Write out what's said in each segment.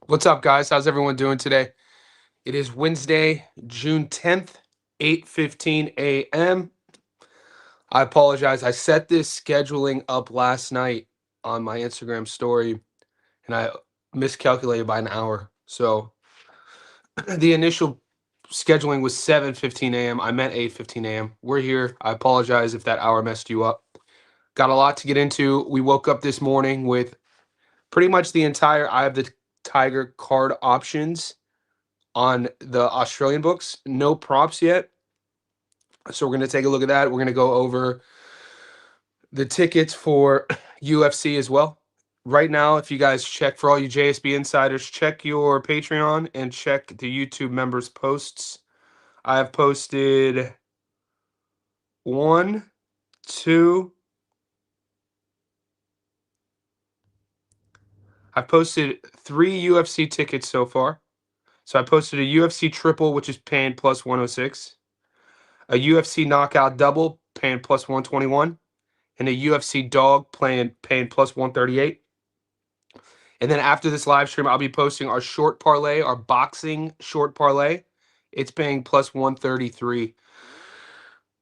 What's up, guys? How's everyone doing today? It is Wednesday, June 10th, 8:15 a.m. I apologize. I set this scheduling up last night on my Instagram story and I miscalculated by an hour. So the initial scheduling was 7:15 a.m. I meant 8:15 a.m. We're here. I apologize if that hour messed you up. Got a lot to get into. We woke up this morning with pretty much the entire Eye of the Tiger card options on the Australian books. No props yet. So we're going to take a look at that. We're going to go over the tickets for UFC as well. Right now, if you guys check for all you JSB insiders, check your Patreon and check the YouTube members' posts. I have posted one, two, I've posted 3 UFC tickets so far. So I posted a UFC triple, which is paying plus 106, a UFC knockout double, paying plus 121, and a UFC dog paying plus 138. And then after this live stream, I'll be posting our short parlay, our boxing short parlay. It's paying plus 133.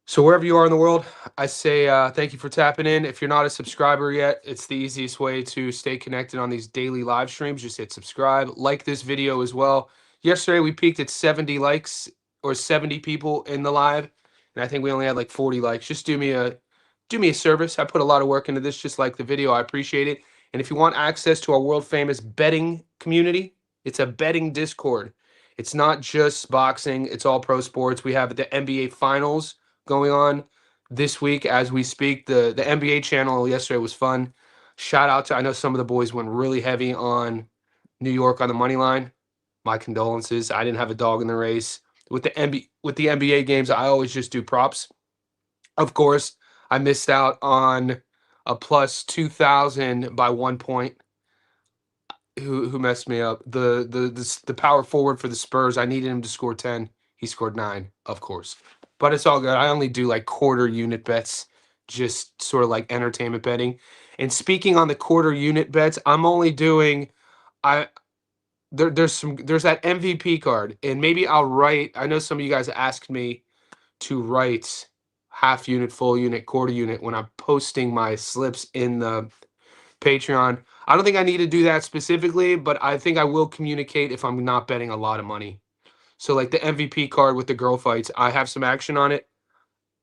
So wherever you are in the world, I say thank you for tapping in. If you're not a subscriber yet, it's the easiest way to stay connected on these daily live streams. Just hit subscribe, like this video as well. Yesterday we peaked at 70 likes or 70 people in the live, and I think we only had like 40 likes. Just do me a service. I put a lot of work into this. Just like the video, I appreciate it. And if you want access to our world famous betting community, it's a betting Discord. It's not just boxing, it's all pro sports. We have the NBA finals going on this week as we speak. The NBA channel yesterday was fun. Shout out to, I know some of the boys went really heavy on New York on the money line. My condolences. I didn't have a dog in the race. With the NBA games, I always just do props. Of course, I missed out on a plus 2,000 by 1 point. Who messed me up? The power forward for the Spurs. I needed him to score 10. He scored 9, of course. But it's all good. I only do like quarter unit bets, just sort of like entertainment betting. And speaking on the quarter unit bets, I'm only doing I there's that MVP card, and maybe I'll write. I know some of you guys asked me to write half unit, full unit, quarter unit when I'm posting my slips in the Patreon. I don't think I need to do that specifically, but I think I will communicate if I'm not betting a lot of money. So like the MVP card with the girl fights, I have some action on it.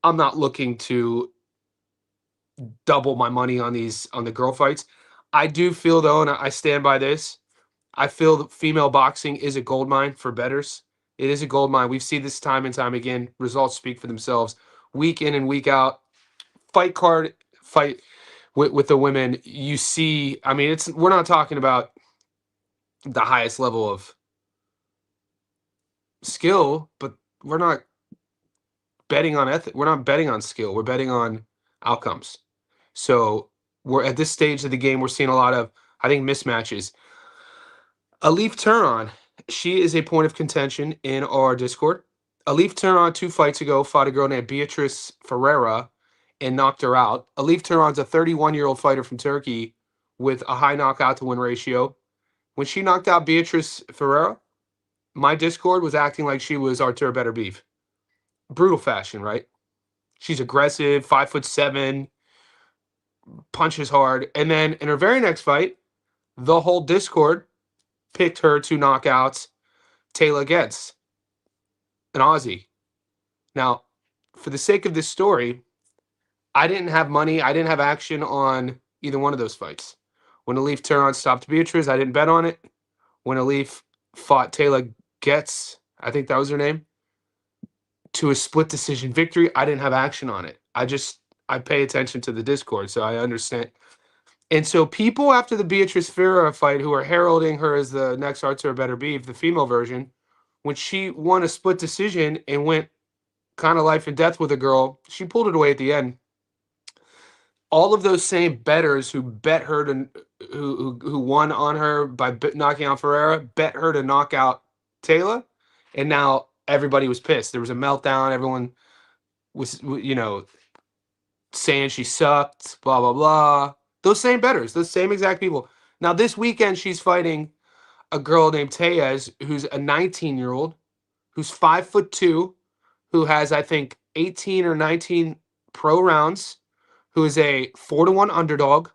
I'm not looking to double my money on the girl fights. I do feel though, and I stand by this, I feel that female boxing is a gold mine for bettors. It is a gold mine. We've seen this time and time again. Results speak for themselves. Week in and week out, fight card fight with the women. You see, I mean, we're not talking about the highest level of skill, but we're not betting on ethic. We're not betting on skill. We're betting on outcomes. So we're at this stage of the game. We're seeing a lot of, I think, mismatches. Alif Turan, she is a point of contention in our Discord. Alif Turan 2 fights ago fought a girl named Beatrice Ferreira and knocked her out. Alif Turan's a 31-year-old fighter from Turkey with a high knockout to win ratio. When she knocked out Beatrice Ferreira, my Discord was acting like she was Artur Better Beef. Brutal fashion, right? She's aggressive, 5'7", punches hard. And then in her very next fight, the whole Discord picked her to knock out Taylor Getz, an Aussie. Now, for the sake of this story, I didn't have money. I didn't have action on either one of those fights. When Alif Turan stopped Beatrice, I didn't bet on it. When Alif fought Taylor Getz, I think that was her name, to a split decision victory, I didn't have action on it. I pay attention to the Discord, so I understand. And so people after the Beatrice Ferreira fight who are heralding her as the next Artur Better Beef, the female version, when she won a split decision and went kind of life and death with a girl, she pulled it away at the end. All of those same bettors who bet her to who won on her by knocking out Ferreira bet her to knock out Taylor, and now everybody was pissed. There was a meltdown. Everyone was saying she sucked. Blah blah blah. Those same bettors, those same exact people. Now this weekend she's fighting a girl named Tayez, who's a 19-year-old, who's 5'2", who has, I think, 18 or 19 pro rounds, who is a 4-1 underdog.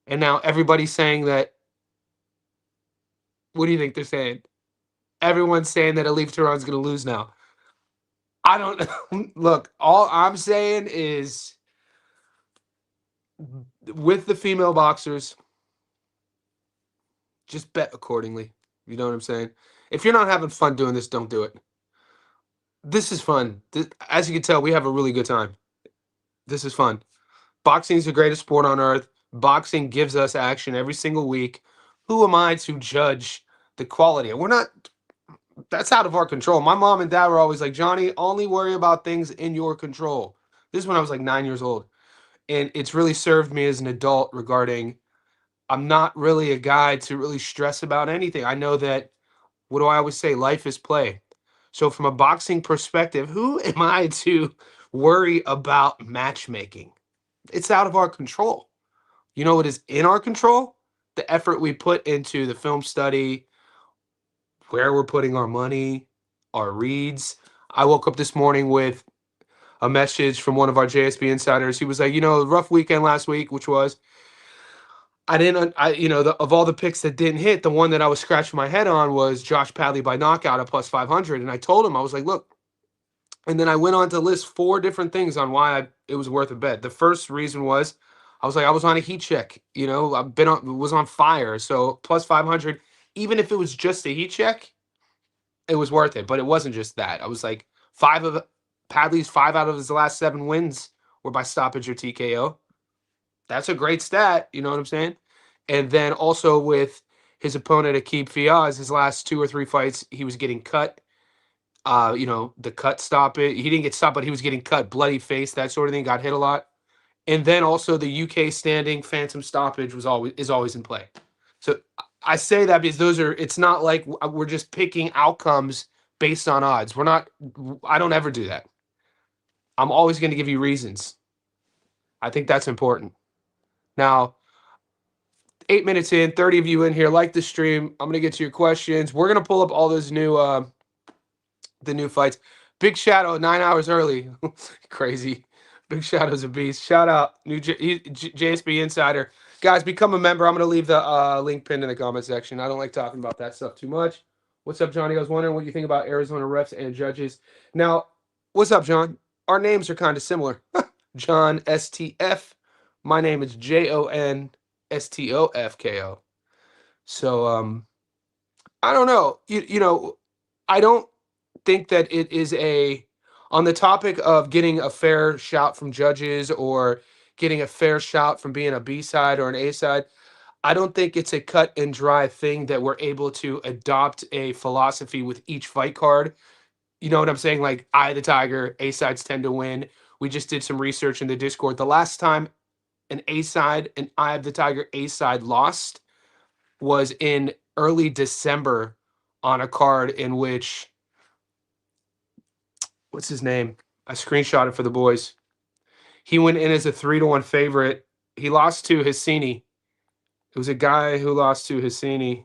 And now everybody's saying that. What do you think they're saying? Everyone's saying that Elif Tehran's going to lose now. I don't look. All I'm saying is, with the female boxers, just bet accordingly. You know what I'm saying? If you're not having fun doing this, don't do it. This is fun. As you can tell, we have a really good time. This is fun. Boxing is the greatest sport on earth. Boxing gives us action every single week. Who am I to judge the quality? We're not. That's out of our control. My mom and dad were always like, Johnny, only worry about things in your control. This is when I was like 9 years old. And it's really served me as an adult regarding I'm not really a guy to really stress about anything. I know that, what do I always say? Life is play. So from a boxing perspective, who am I to worry about matchmaking? It's out of our control. You know what is in our control? The effort we put into the film study, where we're putting our money, our reads. I woke up this morning with a message from one of our JSB insiders. He was like, rough weekend last week, which was, of all the picks that didn't hit, the one that I was scratching my head on was Josh Padley by knockout at plus 500. And I told him, I was like, look, and then I went on to list 4 different things on why it was worth a bet. The first reason was, I was like, I was on a heat check, was on fire. So plus 500, even if it was just a heat check, it was worth it. But it wasn't just that. I was like, Padley's 5 out of his last 7 wins were by stoppage or TKO. That's a great stat. You know what I'm saying? And then also with his opponent, Aqib Fiaz, his last 2 or 3 fights, he was getting cut. The cut stop it. He didn't get stopped, but he was getting cut, bloody face, that sort of thing, got hit a lot. And then also the UK standing phantom stoppage is always in play. So I say that because it's not like we're just picking outcomes based on odds. I don't ever do that. I'm always going to give you reasons. I think that's important. Now, 8 minutes in, 30 of you in here, like the stream. I'm going to get to your questions. We're going to pull up all those the new fights. Big Shadow, 9 hours early. Crazy. Big Shadow's a beast. Shout out, new JSB Insider. Guys, become a member. I'm going to leave the link pinned in the comment section. I don't like talking about that stuff too much. What's up, Johnny? I was wondering what you think about Arizona refs and judges. Now, what's up, John? Our names are kind of similar. John STF. My name is JONSTOFKO. So, I don't know. I don't think that it is on the topic of getting a fair shout from judges or getting a fair shout from being a B side or an A side. I don't think it's a cut and dry thing that we're able to adopt a philosophy with each fight card. You know what I'm saying? Like, Eye of the Tiger, A sides tend to win. We just did some research in the Discord. The last time an A side, an Eye of the Tiger A side lost was in early December on a card in which, what's his name? I screenshot it for the boys. He went in as a 3-1 favorite. He lost to Hassini. It was a guy who lost to Hassini.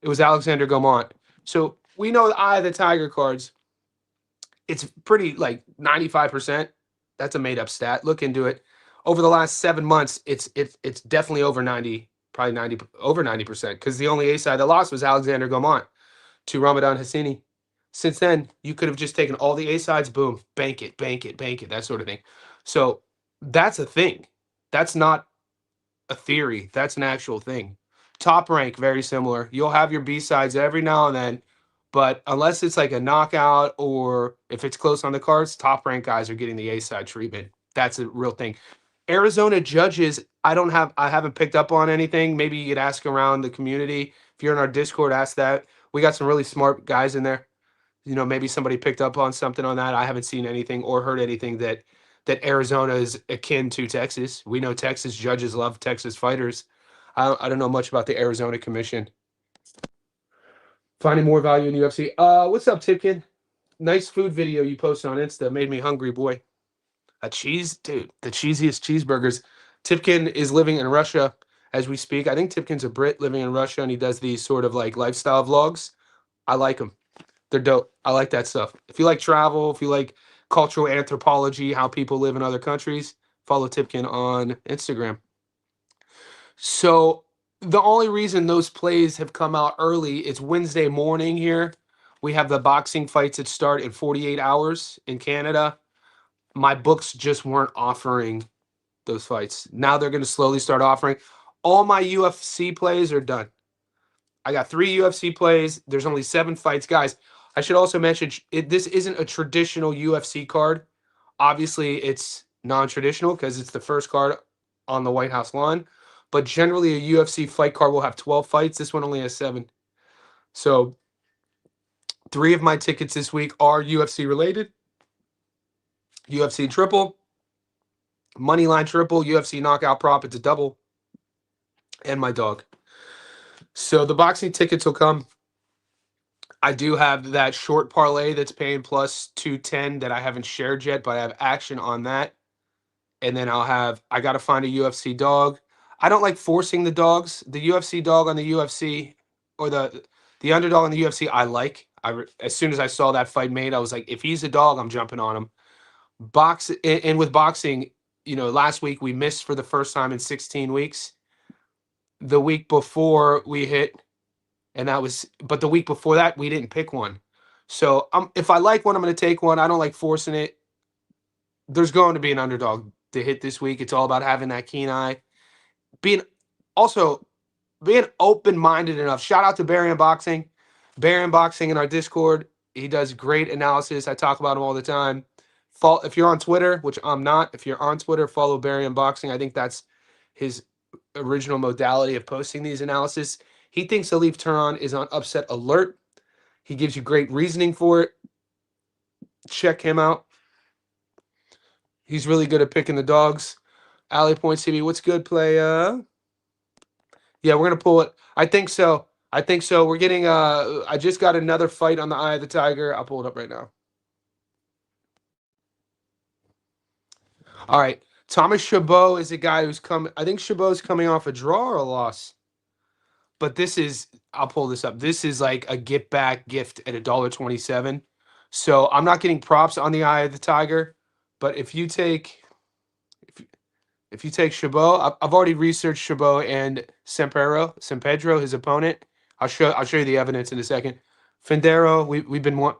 It was Alexander Gomont. So we know the Eye of the Tiger cards. It's pretty like 95%. That's a made-up stat. Look into it. Over the last 7 months, it's definitely over 90, probably over 90%. Because the only A side that lost was Alexander Gomont to Ramadan Hassini. Since then, you could have just taken all the A sides, boom, bank it, that sort of thing. So that's a thing. That's not a theory. That's an actual thing. Top Rank, very similar. You'll have your B sides every now and then, but unless it's like a knockout or if it's close on the cards, Top Rank guys are getting the A side treatment. That's a real thing. Arizona judges, I haven't picked up on anything. Maybe you could ask around the community. If you're in our Discord, ask that. We got some really smart guys in there. Maybe somebody picked up on something on that. I haven't seen anything or heard anything that Arizona is akin to Texas. We know Texas judges love Texas fighters. I don't know much about the Arizona Commission. Finding more value in UFC. What's up, Tipkin? Nice food video you posted on Insta. Made me hungry, boy. A cheese, dude. The cheesiest cheeseburgers. Tipkin is living in Russia as we speak. I think Tipkin's a Brit living in Russia, and he does these sort of like lifestyle vlogs. I like them. They're dope. I like that stuff. If you like travel, if you like cultural anthropology, how people live in other countries, follow Tipkin on Instagram. So the only reason those plays have come out early, it's Wednesday morning here. We have the boxing fights that start in 48 hours in Canada. My books just weren't offering those fights. Now they're going to slowly start offering. All my UFC plays are done. I got 3 UFC plays. There's only 7 fights, guys. I should also mention this isn't a traditional UFC card. Obviously, it's non-traditional because it's the first card on the White House lawn. But generally, a UFC fight card will have 12 fights. This one only has 7. So 3 of my tickets this week are UFC related. UFC triple, moneyline triple, UFC knockout prop. It's a double, and my dog. So the boxing tickets will come. I do have that short parlay that's paying plus 210 that I haven't shared yet, but I have action on that. And then I got to find a UFC dog. I don't like forcing the dogs. The UFC dog on the UFC, or the underdog on the UFC, I like. As soon as I saw that fight made, I was like, if he's a dog, I'm jumping on him. And with boxing, last week we missed for the first time in 16 weeks. The week before we hit, but the week before that we didn't pick one. So if I like one, I'm going to take one. I don't like forcing it. There's going to be an underdog to hit this week. It's all about having that keen eye, being open-minded enough. Shout out to Barry Unboxing. Barry Unboxing in our Discord. He does great analysis. I talk about him all the time. If you're on Twitter, which I'm not, if you're on Twitter, follow Barry Unboxing. I think that's his original modality of posting these analysis. He thinks Alif Turan is on upset alert. He gives you great reasoning for it. Check him out. He's really good at picking the dogs. Alley Points TV, what's good, play? Yeah, we're going to pull it. I think so. We're getting, I just got another fight on the Eye of the Tiger. I'll pull it up right now. All right. Thomas Chabot is a guy who's coming. I think Chabot's coming off a draw or a loss. But I'll pull this up. This is like a get back gift at $1.27. So I'm not getting props on the Eye of the Tiger. But if you take Chabot, I've already researched Chabot and Sempedro, his opponent. I'll show you the evidence in a second. Fendero, we've been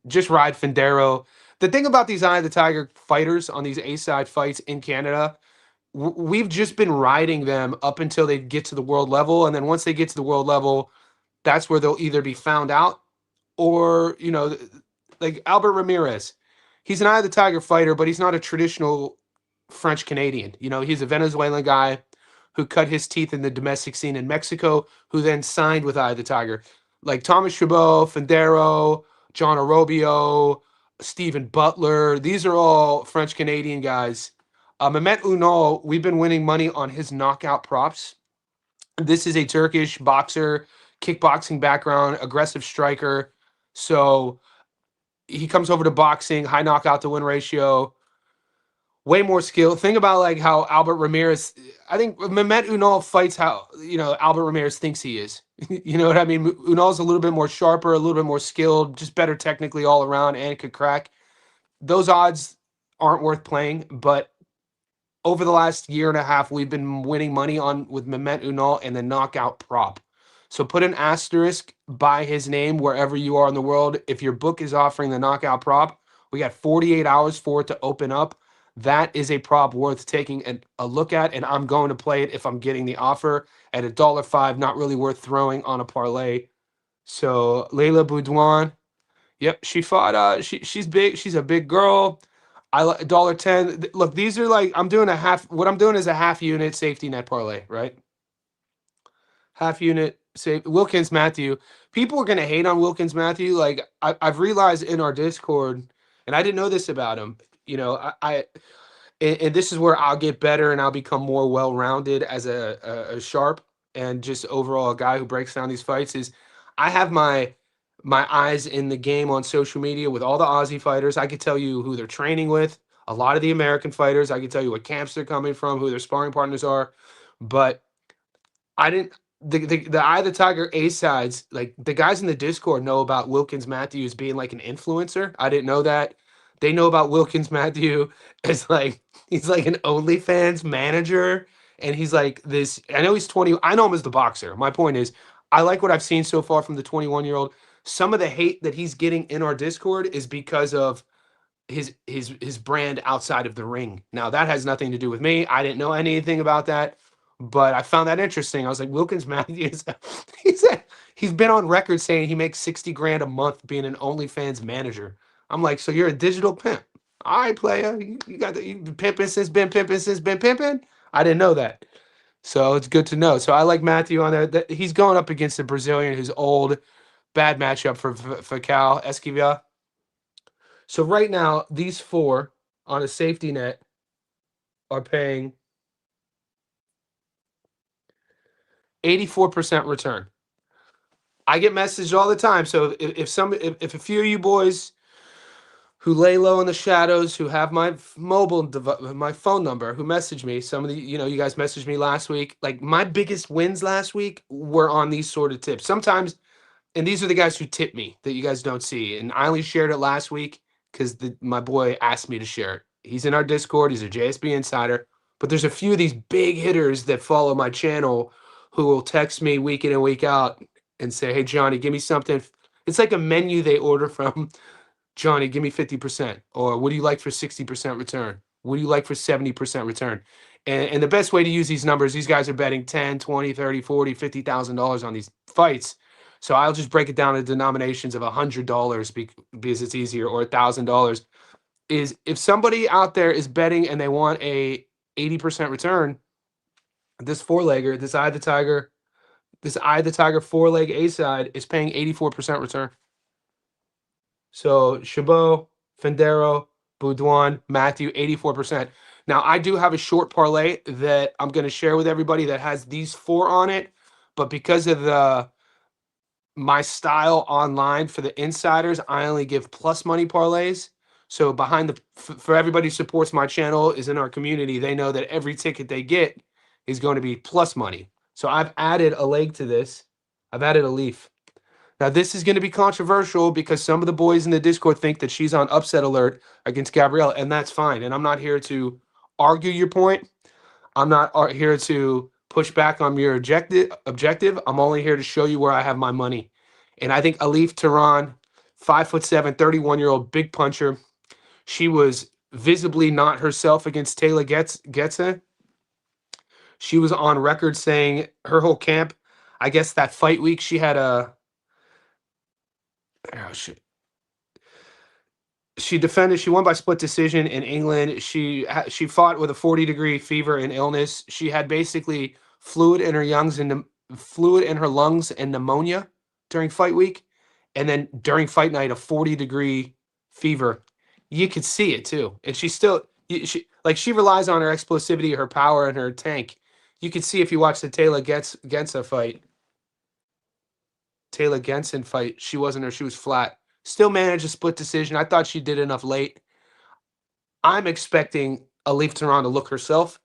just ride Fendero. The thing about these Eye of the Tiger fighters on these A-side fights in Canada, we've just been riding them up until they get to the world level, and then once they get to the world level, that's where they'll either be found out or like Albert Ramirez. He's an Eye of the Tiger fighter, but he's not a traditional French Canadian. He's a Venezuelan guy who cut his teeth in the domestic scene in Mexico, who then signed with Eye of the Tiger. Like Thomas Chabot, Fendero, John Orobio, Stephen Butler. These are all French Canadian guys. Mehmet Unal, we've been winning money on his knockout props. This is a Turkish boxer, kickboxing background, aggressive striker. So he comes over to boxing, high knockout to win ratio, way more skill. Think about like how Albert Ramirez, I think Mehmet Unal fights how, Albert Ramirez thinks he is. You know what I mean? Unal's a little bit more sharper, a little bit more skilled, just better technically all around and could crack. Those odds aren't worth playing, but over the last year and a half, we've been winning money with Mehmet Unal and the knockout prop. So put an asterisk by his name wherever you are in the world. If your book is offering the knockout prop, we got 48 hours for it to open up. That is a prop worth taking a look at, and I'm going to play it if I'm getting the offer at $1.05. Not really worth throwing on a parlay. So Layla Boudouin, yep, she fought. She's big. She's a big girl. I like $1.10. Look, these are like I'm doing a half. What I'm doing is a half unit safety net parlay, right? Half unit Wilkins Matthew. People are gonna hate on Wilkins Matthew. Like I've realized in our Discord, and I didn't know this about him. And this is where I'll get better and I'll become more well-rounded as a sharp and just overall a guy who breaks down these fights. Is I have my eyes in the game on social media with all the Aussie fighters. I could tell you who they're training with. A lot of the American fighters, I could tell you what camps they're coming from, who their sparring partners are. But I didn't the Eye of the Tiger A sides, like the guys in the Discord know about Wilkins Matthews being like an influencer. I didn't know that. They know about Wilkins Matthew as like he's like an OnlyFans manager, and he's like this. I know he's 20. I know him as the boxer. My point is, I like what I've seen so far from the 21-year-old. Some of the hate that he's getting in our Discord is because of his brand outside of the ring. Now that has nothing to do with me. I didn't know anything about that, but I found that interesting. I was like, Wilkins Matthews, he's he's been on record saying he makes 60 grand a month being an OnlyFans manager. I'm like, so you're a digital pimp. All right, player. You got the you been pimping since been pimping. I didn't know that. So it's good to know. So I like Matthew on there. He's going up against a Brazilian who's old. Bad matchup for Cal Esquivel. So right now, these four on a safety net are paying 84% return. I get messages all the time. So if a few of you boys who lay low in the shadows, who have my my phone number, who message me, some of the you guys messaged me last week. Like my biggest wins last week were on these sort of tips. Sometimes, and these are the guys who tip me that you guys don't see. And I only shared it last week because my boy asked me to share it. He's in our Discord. He's a JSB insider. But there's a few of these big hitters that follow my channel who will text me week in and week out and say, "Hey Johnny, give me something." It's like a menu they order from. Johnny, give me 50%. Or what do you like for 60% return? What do you like for 70% return? And the best way to use these numbers, these guys are betting 10, 20, 30, 40, $50,000 on these fights. So I'll just break it down to denominations of $100 because it's easier, or $1,000. Is if somebody out there is betting and they want a 80% return, this four-legger, this Eye of the Tiger four-leg A side is paying 84% return. So Chabot, Fendero, Boudouin, Matthew, 84%. Now I do have a short parlay that I'm going to share with everybody that has these four on it, but because of my style online for the insiders, I only give plus money parlays. So behind for everybody who supports my channel is in our community, they know that every ticket they get is going to be plus money. So I've added a leg to this. I've added a leaf. Now this is going to be controversial because some of the boys in the Discord think that she's on upset alert against Gabrielle, and that's fine. And I'm not here to argue your point. I'm not here to push back on your objective. I'm only here to show you where I have my money. And I think Alif Tehran, 5'7", 31-year-old big puncher. She was visibly not herself against Taylor Getze. She was on record saying her whole camp, I guess that fight week, she had a she defended. She won by split decision in England. She fought with a 40-degree fever and illness. She had basically fluid in her lungs and pneumonia during fight week, and then during fight night, a 40-degree fever. You could see it too, and she relies on her explosivity, her power, and her tank. You could see if you watch the Taylor Gensa fight. Taylor Genson fight, she wasn't her. She was flat. Still managed a split decision. I thought she did enough late. I'm expecting Alif Tehran to look herself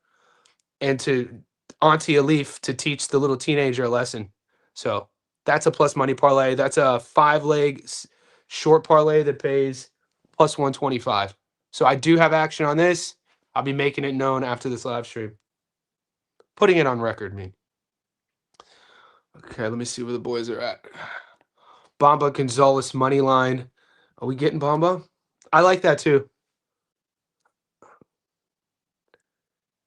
and to Auntie Alif to teach the little teenager a lesson. So that's a plus money parlay. That's a 5-leg short parlay that pays plus 125. So I do have action on this. I'll be making it known after this live stream. Putting it on record, me. Okay, let me see where the boys are at. Bamba Gonzalez money line. Are we getting Bamba? I like that too.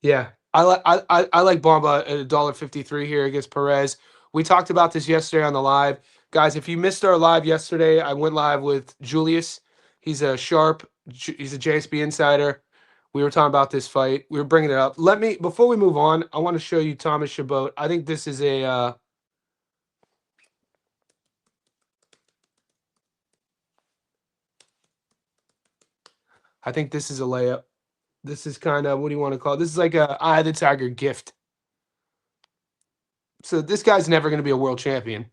Yeah, I like Bamba at $1.53 here against Perez. We talked about this yesterday on the live, guys. If you missed our live yesterday, I went live with Julius. He's a JSB insider. We were talking about this fight. We were bringing it up. Before we move on, I want to show you Thomas Chabot. I think this is a. I think this is a layup. This is kind of, what do you want to call it? This is like a Eye of the Tiger gift. So this guy's never going to be a world champion.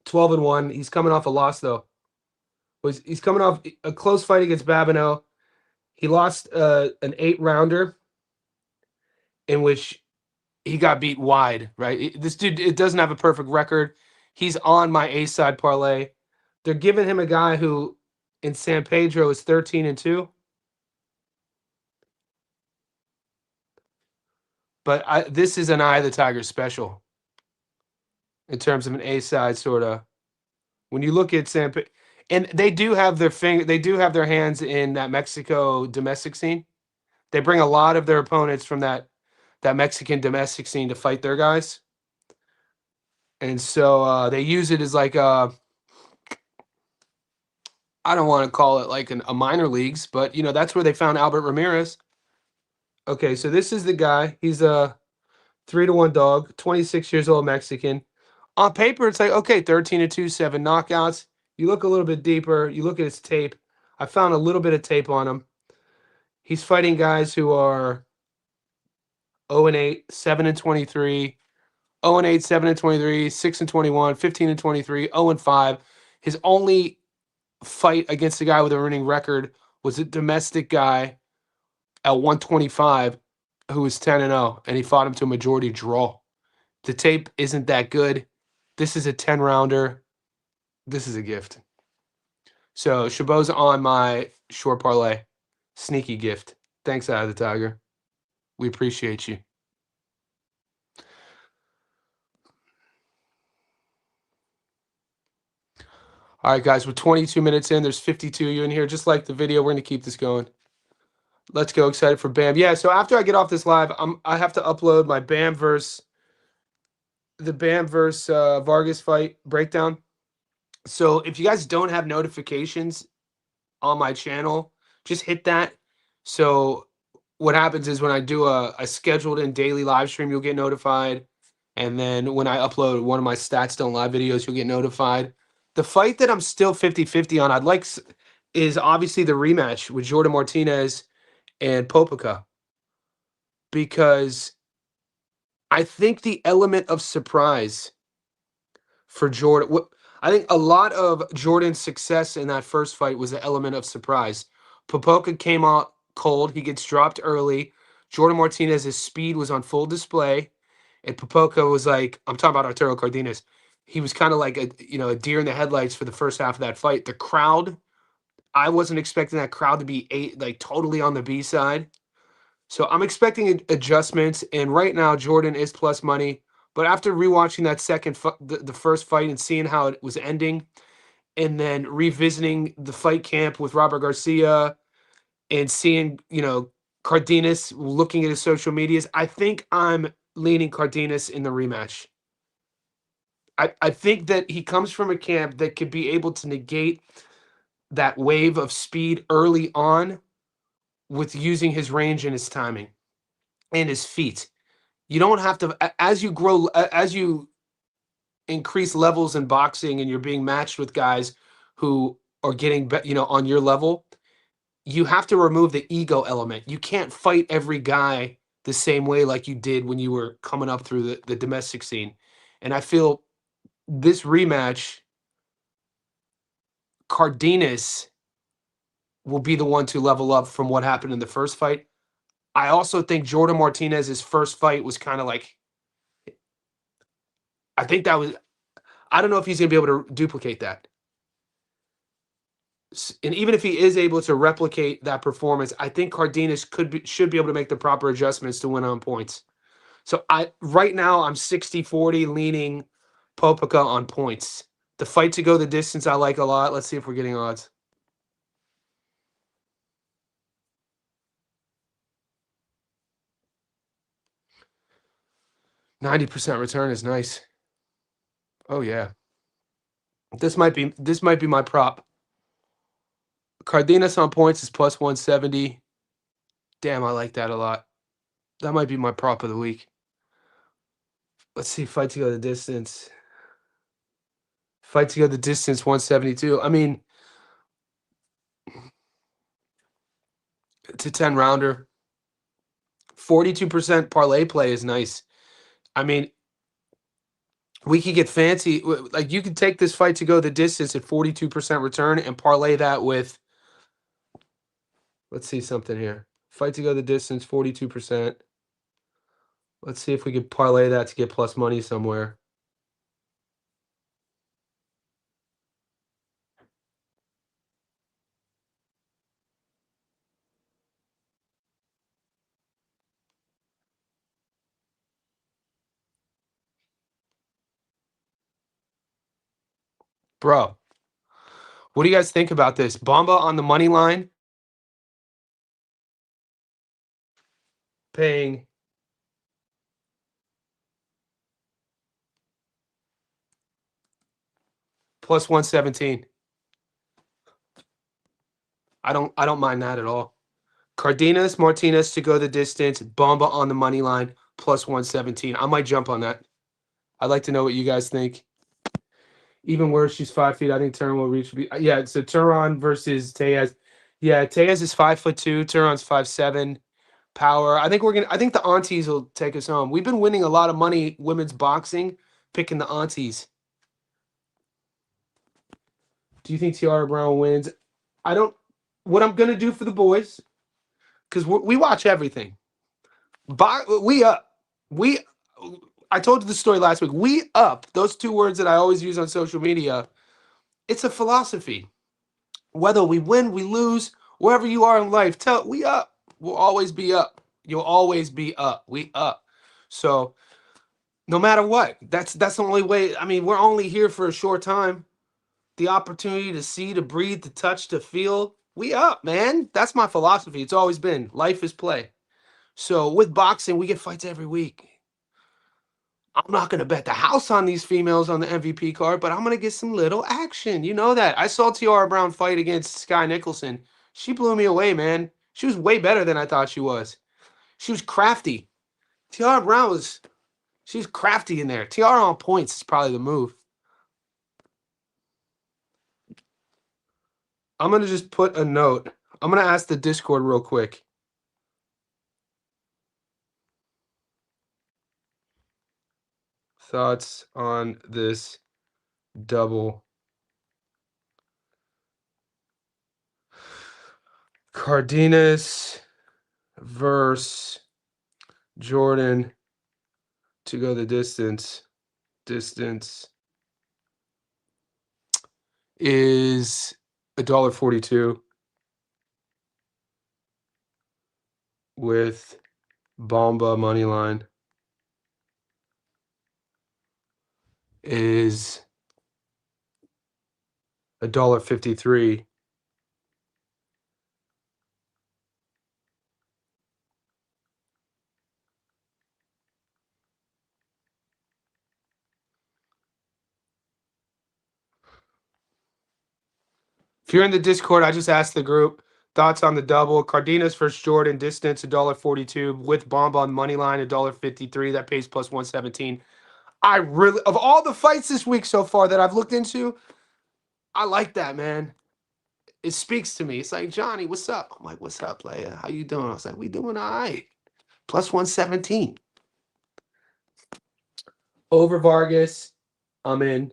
12-1. He's coming off a loss, though. He's coming off a close fight against Babineau. He lost an 8-rounder in which he got beat wide, right? This dude, it doesn't have a perfect record. He's on my A side parlay. They're giving him a guy who in San Pedro is 13-2. But this is an Eye of the Tiger special in terms of an A side sort of. When you look at and they do have they do have their hands in that Mexico domestic scene. They bring a lot of their opponents from that Mexican domestic scene to fight their guys, and so they use it as like I don't want to call it like a minor leagues, but that's where they found Albert Ramirez. Okay, so this is the guy. He's a 3-1 dog, 26 years old, Mexican. On paper, it's like, okay, 13-2, 7 knockouts. You look a little bit deeper. You look at his tape. I found a little bit of tape on him. He's fighting guys who are 0-8, 7-23, 0-8, 7-23, 6-21, 15-23, 0-5. His only fight against a guy with a winning record was a domestic guy at 125 who was 10-0, and he fought him to a majority draw. The tape isn't that good. This is a 10-rounder. This is a gift. So Chabot's on my short parlay. Sneaky gift. Thanks, Eye of the Tiger. We appreciate you. All right, guys, we're 22 minutes in. There's 52 of you in here. Just like the video, we're going to keep this going. Let's go. Excited for Bam. Yeah, so after I get off this live, I have to upload my Bam versus Vargas fight breakdown. So if you guys don't have notifications on my channel, just hit that. So what happens is when I do a scheduled in daily live stream, you'll get notified. And then when I upload one of my Stats Don't Lie videos, you'll get notified. The fight that I'm still 50-50 on, is obviously the rematch with Jordan Martinez and Popica. Because I think the element of surprise for Jordan, I think a lot of Jordan's success in that first fight was the element of surprise. Popoka came out cold. He gets dropped early. Jordan Martinez's speed was on full display. And Popoka was like, I'm talking about Arturo Cardenas. He was kind of like a deer in the headlights for the first half of that fight. The crowd, I wasn't expecting that crowd to be totally on the B side. So I'm expecting adjustments. And right now, Jordan is plus money. But after rewatching that the first fight and seeing how it was ending, and then revisiting the fight camp with Robert Garcia and seeing, Cardenas, looking at his social medias, I think I'm leaning Cardenas in the rematch. I think that he comes from a camp that could be able to negate that wave of speed early on with using his range and his timing and his feet. You don't have to, as you grow, as you increase levels in boxing and you're being matched with guys who are getting, on your level, you have to remove the ego element. You can't fight every guy the same way like you did when you were coming up through the domestic scene. And I feel this rematch, Cardenas will be the one to level up from what happened in the first fight. I also think Jordan Martinez's first fight was kind of like, I think that was, I don't know if he's going to be able to duplicate that. And even if he is able to replicate that performance, I think Cardenas should be able to make the proper adjustments to win on points. So right now I'm 60-40 leaning Popica on points. The fight to go the distance I like a lot. Let's see if we're getting odds. %90 return is nice. Oh yeah. This might be my prop. Cardenas on points is plus 170. Damn, I like that a lot. That might be my prop of the week. Let's see, fight to go the distance. Fight to go the distance, 172. I mean, it's a 10-rounder. 42% parlay play is nice. I mean, we could get fancy. Like, you could take this fight to go the distance at 42% return and parlay that with, let's see something here. Fight to go the distance, 42%. Let's see if we could parlay that to get plus money somewhere. Bro, what do you guys think about this? Bomba on the money line, paying plus 117. I don't mind that at all. Cardenas, Martinez to go the distance, Bomba on the money line, plus 117. I might jump on that. I'd like to know what you guys think. Even worse, she's 5 feet. I think Turan will reach. Yeah, so Turan versus Tellez. Yeah, Tellez is 5'2". Turan's 5'7". Power. I think the aunties will take us home. We've been winning a lot of money women's boxing, picking the aunties. Do you think Tiara Brown wins? I don't. What I'm gonna do for the boys, because we watch everything. We up. We. I told you the story last week. We up. Those two words that I always use on social media. It's a philosophy. Whether we win, we lose, wherever you are in life, we up. We'll always be up. You'll always be up. We up. So no matter what, that's the only way. I mean, we're only here for a short time. The opportunity to see, to breathe, to touch, to feel. We up, man. That's my philosophy. It's always been life is play. So with boxing, we get fights every week. I'm not going to bet the house on these females on the MVP card, but I'm going to get some little action. You know that. I saw Tiara Brown fight against Sky Nicholson. She blew me away, man. She was way better than I thought she was. She was crafty. Tiara Brown she's crafty in there. Tiara on points is probably the move. I'm going to just put a note. I'm going to ask the Discord real quick. Thoughts on this double? Cardenas versus Jordan to go the distance. Distance is $1.42 with Bomba money line is $1.53. If you're in the Discord, I just asked the group thoughts on the double. Cardenas versus Jordan, distance $1.42 with Bomba on money line $1.53. That pays plus 117. I really, of all the fights this week so far that I've looked into, I like that, man. It speaks to me. It's like, Johnny, what's up? I'm like, what's up, Leia? How you doing? I was like, we doing all right. Plus 117. Over Vargas, I'm in.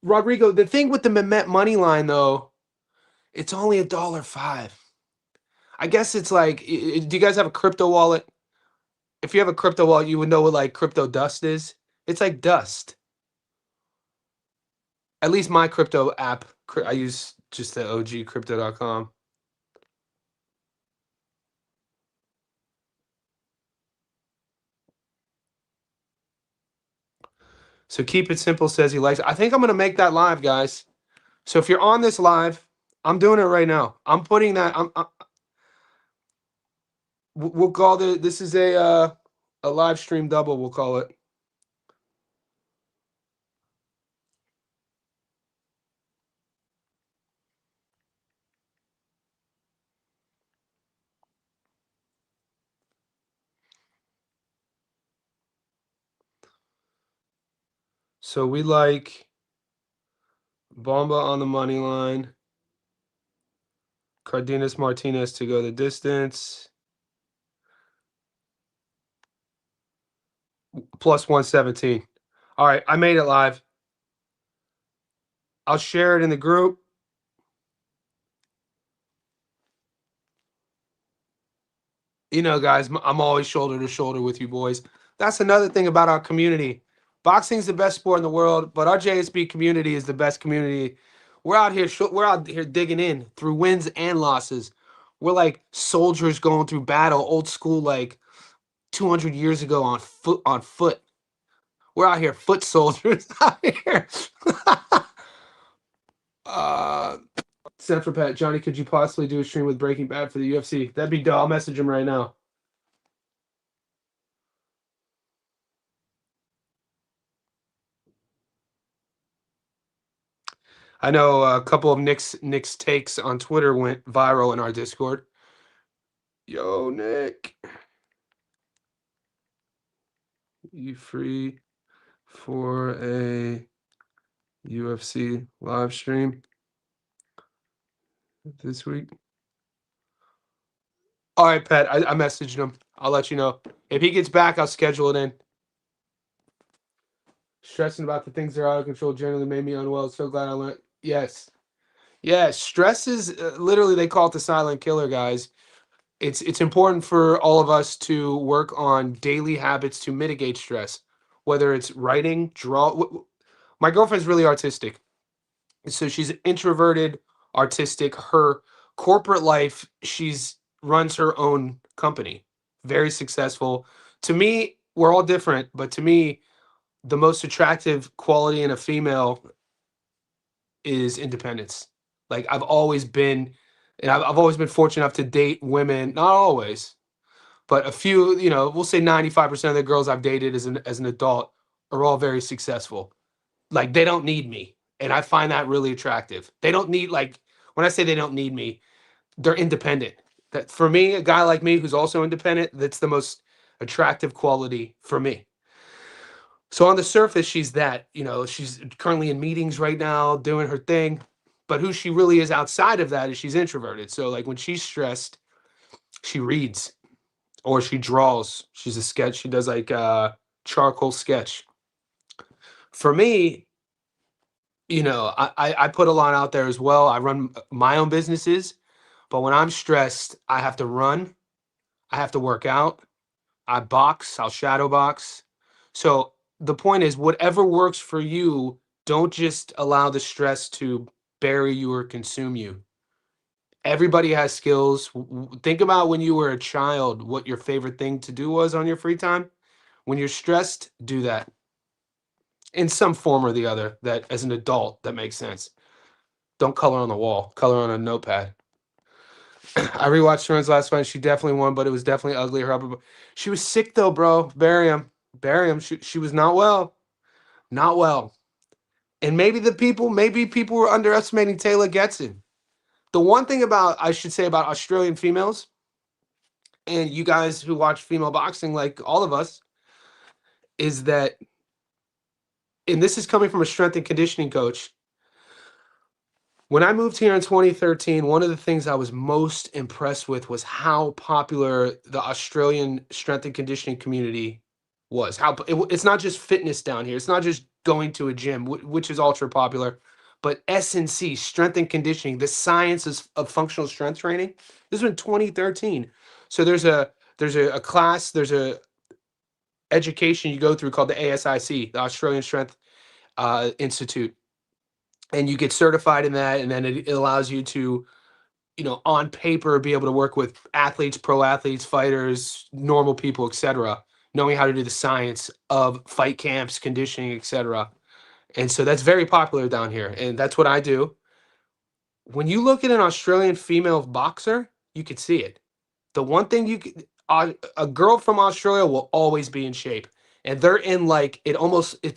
Rodrigo, the thing with the Mehmet money line, though, it's only $1.05. I guess it's like, do you guys have a crypto wallet? If you have a crypto wallet, you would know what like crypto dust is. It's like dust. At least my crypto app, I use just the OG crypto.com. So keep it simple says he likes it. I think I'm going to make that live, guys. So if you're on this live, I'm doing it right now. I'm putting that. We'll call this is a live stream double. We'll call it. So we like Bomba on the money line. Cardenas Martinez to go the distance. Plus 117. All right, I made it live. I'll share it in the group. Guys, I'm always shoulder to shoulder with you boys. That's another thing about our community. Boxing's the best sport in the world, but our JSB community is the best community. We're out here digging in through wins and losses. We're like soldiers going through battle, old school, like 200 years ago on foot. On foot, we're out here, foot soldiers out here. uh, Central Pet Johnny, could you possibly do a stream with Breaking Bad for the UFC? That'd be dope. I'll message him right now. I know a couple of Nick's takes on Twitter went viral in our Discord. Yo, Nick, you free for a UFC live stream this week? All right, Pat. I messaged him. I'll let you know if he gets back. I'll schedule it in. Stressing about the things that are out of control generally made me unwell. So glad I learned. Yes, yes. Stress is literally, they call it the silent killer, guys. It's important for all of us to work on daily habits to mitigate stress, whether it's writing, My girlfriend's really artistic, so she's introverted, artistic. Her corporate life, she's runs her own company, very successful. To me, we're all different, but to me, the most attractive quality in a female is independence. Like I've always been, and I've always been fortunate enough to date women. Not always, but a few. We'll say 95% of the girls I've dated as an adult are all very successful. Like they don't need me, and I find that really attractive. They don't need, like, when I say they don't need me, they're independent. That for me, a guy like me who's also independent, that's the most attractive quality for me. So on the surface, she's that. She's currently in meetings right now, doing her thing. But who she really is outside of that is she's introverted. So like when she's stressed, she reads or she draws. She's a sketch. She does like charcoal sketch. For me, I put a lot out there as well. I run my own businesses, but when I'm stressed, I have to run. I have to work out. I box. I'll shadow box. So the point is, whatever works for you, don't just allow the stress to bury you or consume you. Everybody has skills. Think about when you were a child, what your favorite thing to do was on your free time. When you're stressed, do that in some form or the other. That as an adult, that makes sense. Don't color on the wall. Color on a notepad. I rewatched Sharon's last fight. She definitely won, but it was definitely ugly. She was sick though, bro. Barium. She was not well. Not well. And maybe people were underestimating Taylor Getson. The one thing I should say about Australian females, and you guys who watch female boxing, like all of us, is that, and this is coming from a strength and conditioning coach. When I moved here in 2013, one of the things I was most impressed with was how popular the Australian strength and conditioning community was. It's not just fitness down here. It's not just going to a gym, which is ultra popular, but S&C, strength and conditioning, the science of functional strength training. This was in 2013. So there's a class, there's a education you go through called the ASIC, the Australian Strength Institute, and you get certified in that, and then it allows you to, on paper, be able to work with athletes, pro athletes, fighters, normal people, etc., knowing how to do the science of fight camps, conditioning, etc. And so that's very popular down here, and that's what I do. When you look at an Australian female boxer, you could see it. The one thing a girl from Australia will always be in shape, and they're in like it's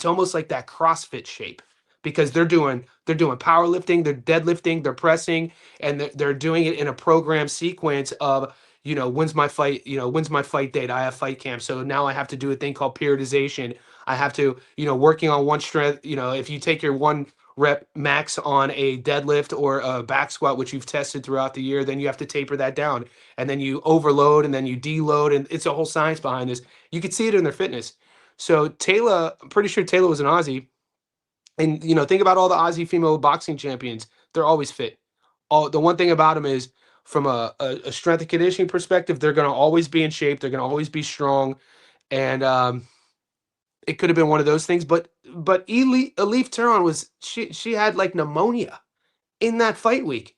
almost like that CrossFit shape, because they're doing powerlifting, they're deadlifting, they're pressing, and they're doing it in a program sequence of, when's my fight date? I have fight camp, so now I have to do a thing called periodization. I have to, working on one strength. If you take your one rep max on a deadlift or a back squat, which you've tested throughout the year, then you have to taper that down, and then you overload, and then you deload, and it's a whole science behind this. You could see it in their fitness. So Taylor, I'm pretty sure Taylor was an Aussie, and think about all the Aussie female boxing champions. They're always fit. The one thing about them is from a strength and conditioning perspective, they're going to always be in shape. They're going to always be strong, and it could have been one of those things. But Elif Tehran was she had like pneumonia in that fight week.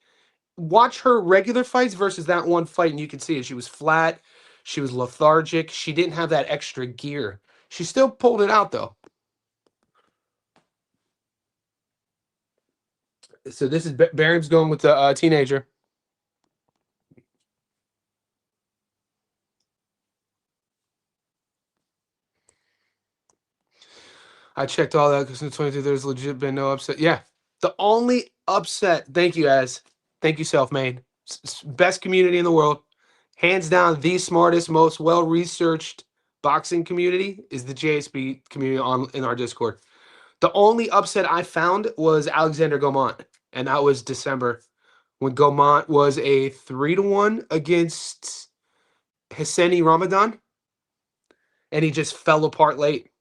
Watch her regular fights versus that one fight, and you can see it. She was flat. She was lethargic. She didn't have that extra gear. She still pulled it out though. So this is Baron's going with the teenager. I checked all that because in 22 there's legit been no upset. Yeah, the only upset. Thank you, Az. Thank you, Self-Made. Best community in the world, hands down. The smartest, most well-researched boxing community is the JSB community on in our Discord. The only upset I found was Alexander Gomont, and that was December when Gomont was a 3-1 against Hisseni Ramadan, and he just fell apart late.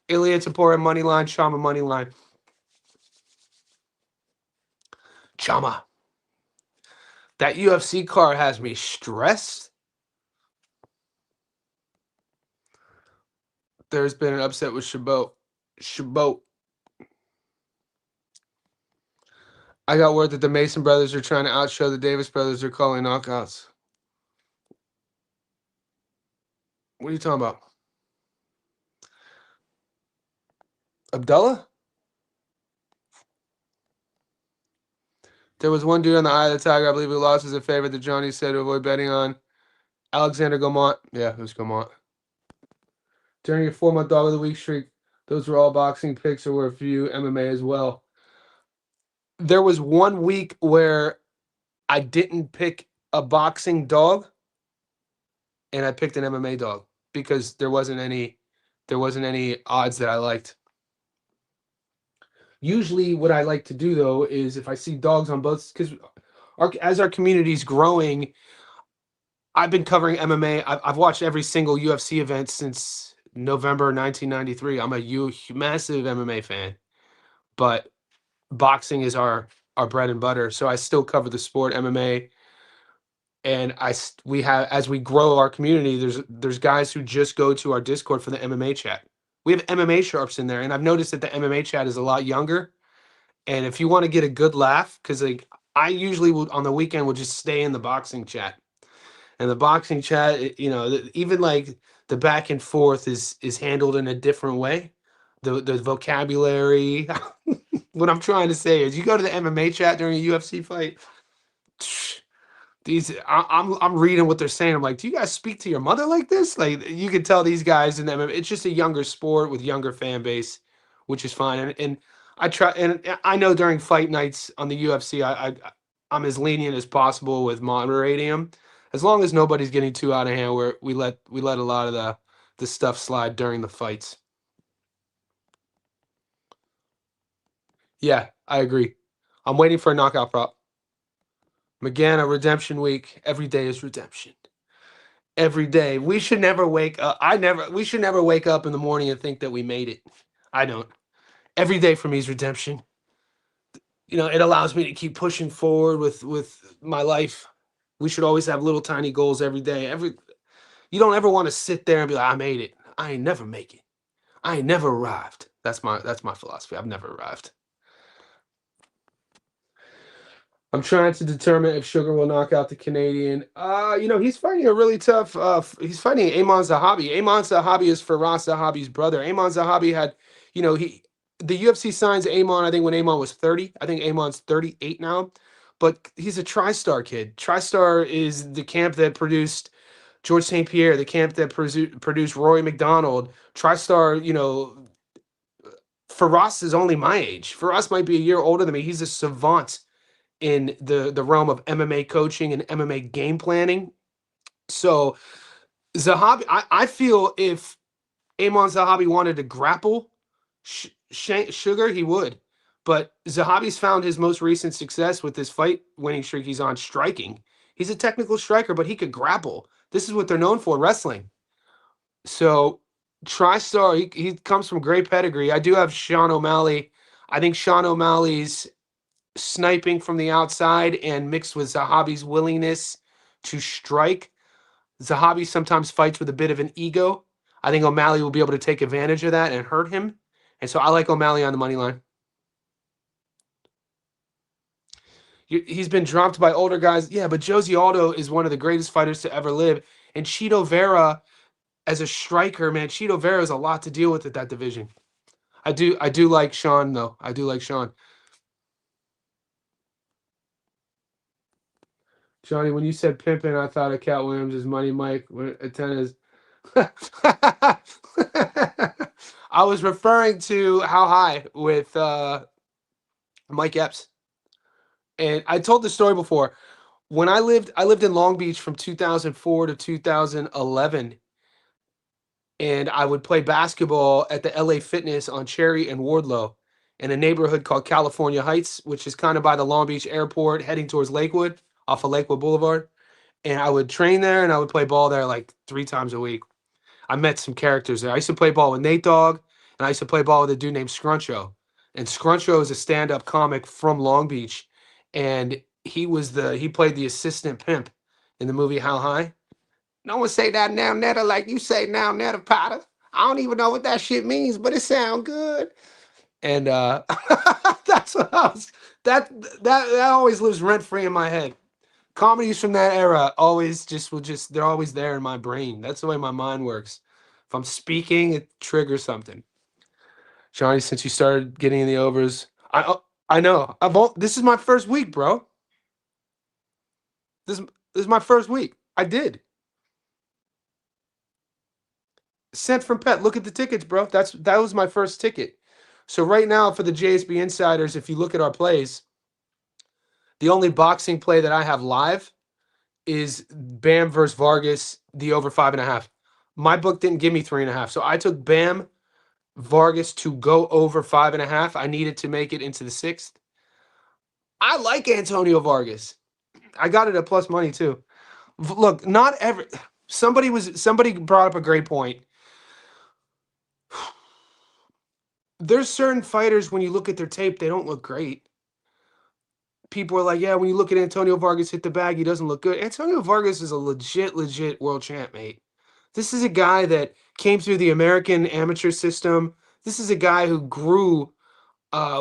Ilya Tapora money line, Chama money line. Chama. That UFC card has me stressed. There's been an upset with Chabot. I got word that the Mason brothers are trying to outshow the Davis brothers. They're calling knockouts. What are you talking about? Abdullah? There was one dude on the Eye of the Tiger, I believe, who lost as a favorite that Johnny said to avoid betting on. Alexander Gomont. Yeah, it was Gomont. During your 4-month Dog of the Week streak, those were all boxing picks or were a few MMA as well. There was 1 week where I didn't pick a boxing dog and I picked an MMA dog because there wasn't any odds that I liked. Usually what I like to do though is if I see dogs on both, because as our community is growing, I've been covering MMA. I've watched every single UFC event since November 1993. I'm a massive MMA fan, but boxing is our bread and butter. So I still cover the sport MMA, and we have, as we grow our community, there's guys who just go to our Discord for the MMA chat. We have MMA sharps in there, and I've noticed that the MMA chat is a lot younger. And if you want to get a good laugh, because like I usually will on the weekend will just stay in the boxing chat. And the boxing chat, even like the back and forth is handled in a different way. The vocabulary. What I'm trying to say is, you go to the MMA chat during a UFC fight. I'm reading what they're saying. I'm like, do you guys speak to your mother like this? Like, you can tell these guys in MMA, it's just a younger sport with younger fan base, which is fine. And I try, and I know during fight nights on the UFC, I'm as lenient as possible with moderating them, as long as nobody's getting too out of hand. Where we let a lot of the stuff slide during the fights. Yeah, I agree. I'm waiting for a knockout prop. McGann, a redemption week. Every day is redemption. Every day. We should never wake up. We should never wake up in the morning and think that we made it. I don't. Every day for me is redemption. It allows me to keep pushing forward with my life. We should always have little tiny goals every day. You don't ever want to sit there and be like, I made it. I ain't never make it. I ain't never arrived. That's my philosophy. I've never arrived. I'm trying to determine if Sugar will knock out the Canadian. He's fighting a really tough. He's fighting Amon Zahabi. Amon Zahabi is Firas Zahabi's brother. Amon Zahabi had, the UFC signs Amon, I think, when Amon was 30. I think Amon's 38 now. But he's a TriStar kid. TriStar is the camp that produced George St. Pierre, the camp that produced Rory McDonald. TriStar, Firas is only my age. Firas might be a year older than me. He's a savant in the realm of MMA coaching and MMA game planning. So Zahabi, I feel if Amon Zahabi wanted to grapple Sugar, he would. But Zahabi's found his most recent success with this fight winning streak he's on striking. He's a technical striker, but he could grapple. This is what they're known for, wrestling. So TriStar, he comes from great pedigree. I do have Sean O'Malley. I think Sean O'Malley's sniping from the outside and mixed with Zahabi's willingness to strike. Zahabi sometimes fights with a bit of an ego. I think O'Malley will be able to take advantage of that and hurt him. And so I like O'Malley on the money line. He's been dropped by older guys. Yeah, but Josie Aldo is one of the greatest fighters to ever live. And Cheeto Vera, as a striker, man, Cheeto Vera has a lot to deal with at that division. I do like Sean, though. I do like Sean. Johnny, when you said pimping, I thought of Cat Williams' Money Mike tennis. I was referring to How High with Mike Epps. And I told the story before. When I lived in Long Beach from 2004 to 2011, and I would play basketball at the LA Fitness on Cherry and Wardlow in a neighborhood called California Heights, which is kind of by the Long Beach airport heading towards Lakewood, off of Lakewood Boulevard. And I would train there and I would play ball there like 3 times a week. I met some characters there. I used to play ball with Nate Dogg, and I used to play ball with a dude named Scruncho. And Scruncho is a stand-up comic from Long Beach, and he played the assistant pimp in the movie How High. No one say that now, Netta, like you say now, Netta Potter. I don't even know what that shit means, but it sound good. And that's what I was. That always lives rent free in my head. Comedies from that era always they're always there in my brain. That's the way my mind works. If I'm speaking, it triggers something. Johnny, since you started getting in the overs, I know. This is my first week, bro. This is my first week. I did. Sent from Pet. Look at the tickets, bro. That was my first ticket. So right now for the JSB Insiders, if you look at our plays, the only boxing play that I have live is Bam versus Vargas, the over 5.5. My book didn't give me 3.5. So I took Bam Vargas to go over 5.5. I needed to make it into the 6th. I like Antonio Vargas. I got it at plus money too. Look, not every somebody brought up a great point. There's certain fighters when you look at their tape, they don't look great. People are like, yeah, when you look at Antonio Vargas hit the bag, he doesn't look good. Antonio Vargas is a legit world champ, mate. This is a guy that came through the American amateur system. This is a guy who grew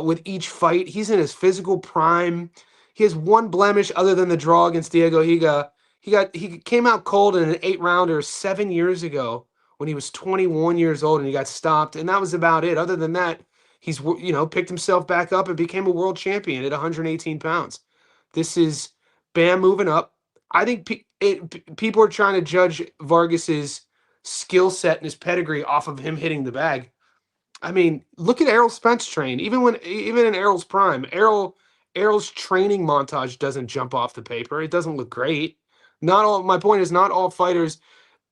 with each fight. He's in his physical prime. He has one blemish other than the draw against Diego Higa. He came out cold in an 8-rounder 7 years ago when he was 21 years old and he got stopped, and that was about it. Other than that, he's picked himself back up and became a world champion at 118 pounds. This is Bam moving up. I think people are trying to judge Vargas's skill set and his pedigree off of him hitting the bag. I mean, look at Errol Spence train. Even in Errol's prime, Errol's training montage doesn't jump off the paper. It doesn't look great. My point is not all fighters.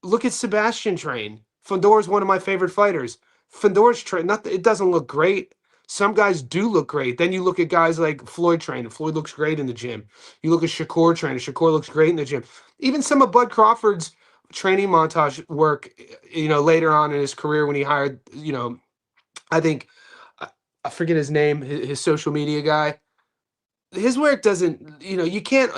Look at Sebastian train. Fedor's one of my favorite fighters. Fedor's train, it doesn't look great. Some guys do look great. Then you look at guys like Floyd train. Floyd looks great in the gym. You look at Shakur train. Shakur looks great in the gym. Even some of Bud Crawford's training montage work, later on in his career when he hired, I think, I forget his name, his social media guy. His work doesn't, you can't,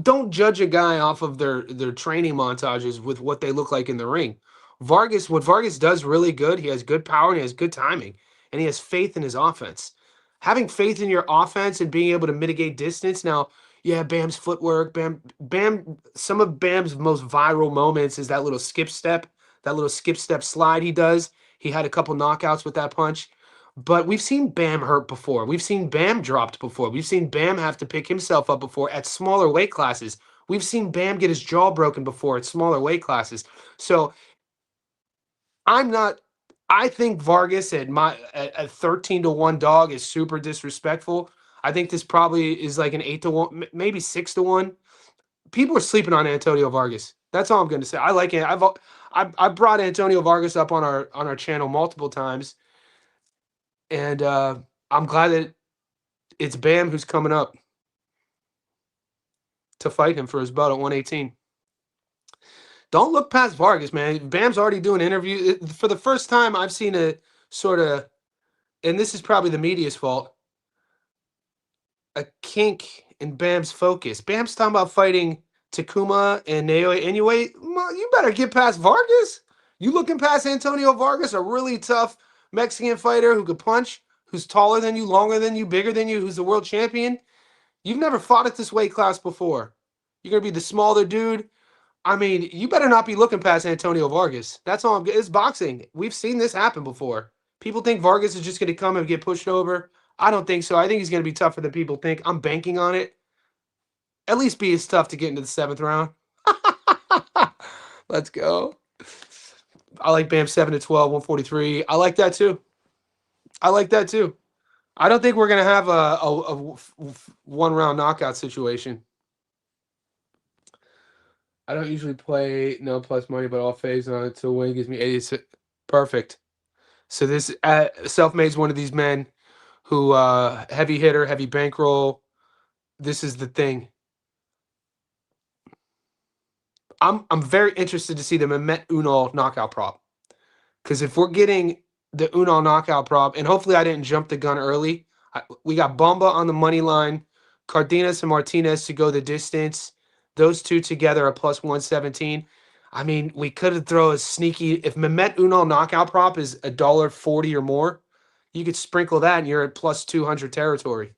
don't judge a guy off of their training montages with what they look like in the ring. What Vargas does really good, he has good power and he has good timing, and he has faith in his offense. Having faith in your offense and being able to mitigate distance. Now, yeah, Bam's footwork, Bam, some of Bam's most viral moments is that little skip step slide he does. He had a couple knockouts with that punch. But we've seen Bam hurt before. We've seen Bam dropped before. We've seen Bam have to pick himself up before at smaller weight classes. We've seen Bam get his jaw broken before at smaller weight classes. So I think Vargas at 13-1 dog is super disrespectful. I think this probably is like an 8-1, maybe 6-1. People are sleeping on Antonio Vargas. That's all I'm going to say. I like it. I've brought Antonio Vargas up on our channel multiple times. And I'm glad that it's Bam who's coming up to fight him for his belt at 118. Don't look past Vargas, man. Bam's already doing interviews. For the first time, I've seen a sort of, and this is probably the media's fault, a kink in Bam's focus. Bam's talking about fighting Takuma and Naoya Inoue. You better get past Vargas. You looking past Antonio Vargas, a really tough Mexican fighter who could punch, who's taller than you, longer than you, bigger than you, who's the world champion. You've never fought at this weight class before. You're gonna be the smaller dude. I mean, you better not be looking past Antonio Vargas. That's all. It's boxing. We've seen this happen before. People think Vargas is just going to come and get pushed over. I don't think so. I think he's going to be tougher than people think. I'm banking on it. At least be as tough to get into the 7th round. Let's go. I like Bam 7-12, 143. I like that too. I like that too. I don't think we're going to have a 1-round knockout situation. I don't usually play no plus money, but I'll phase on it till win gives me 86. Perfect. So this self-made's one of these men who heavy hitter, heavy bankroll. This is the thing. I'm very interested to see the Mehmet Unal knockout prop. Because if we're getting the Unal knockout prop, and hopefully I didn't jump the gun early. We got Bomba on the money line, Cardenas and Martinez to go the distance. Those two together are plus 117. I mean, we could have thrown a sneaky. If Mehmet Unal knockout prop is $1.40 or more, you could sprinkle that and you're at plus 200 territory.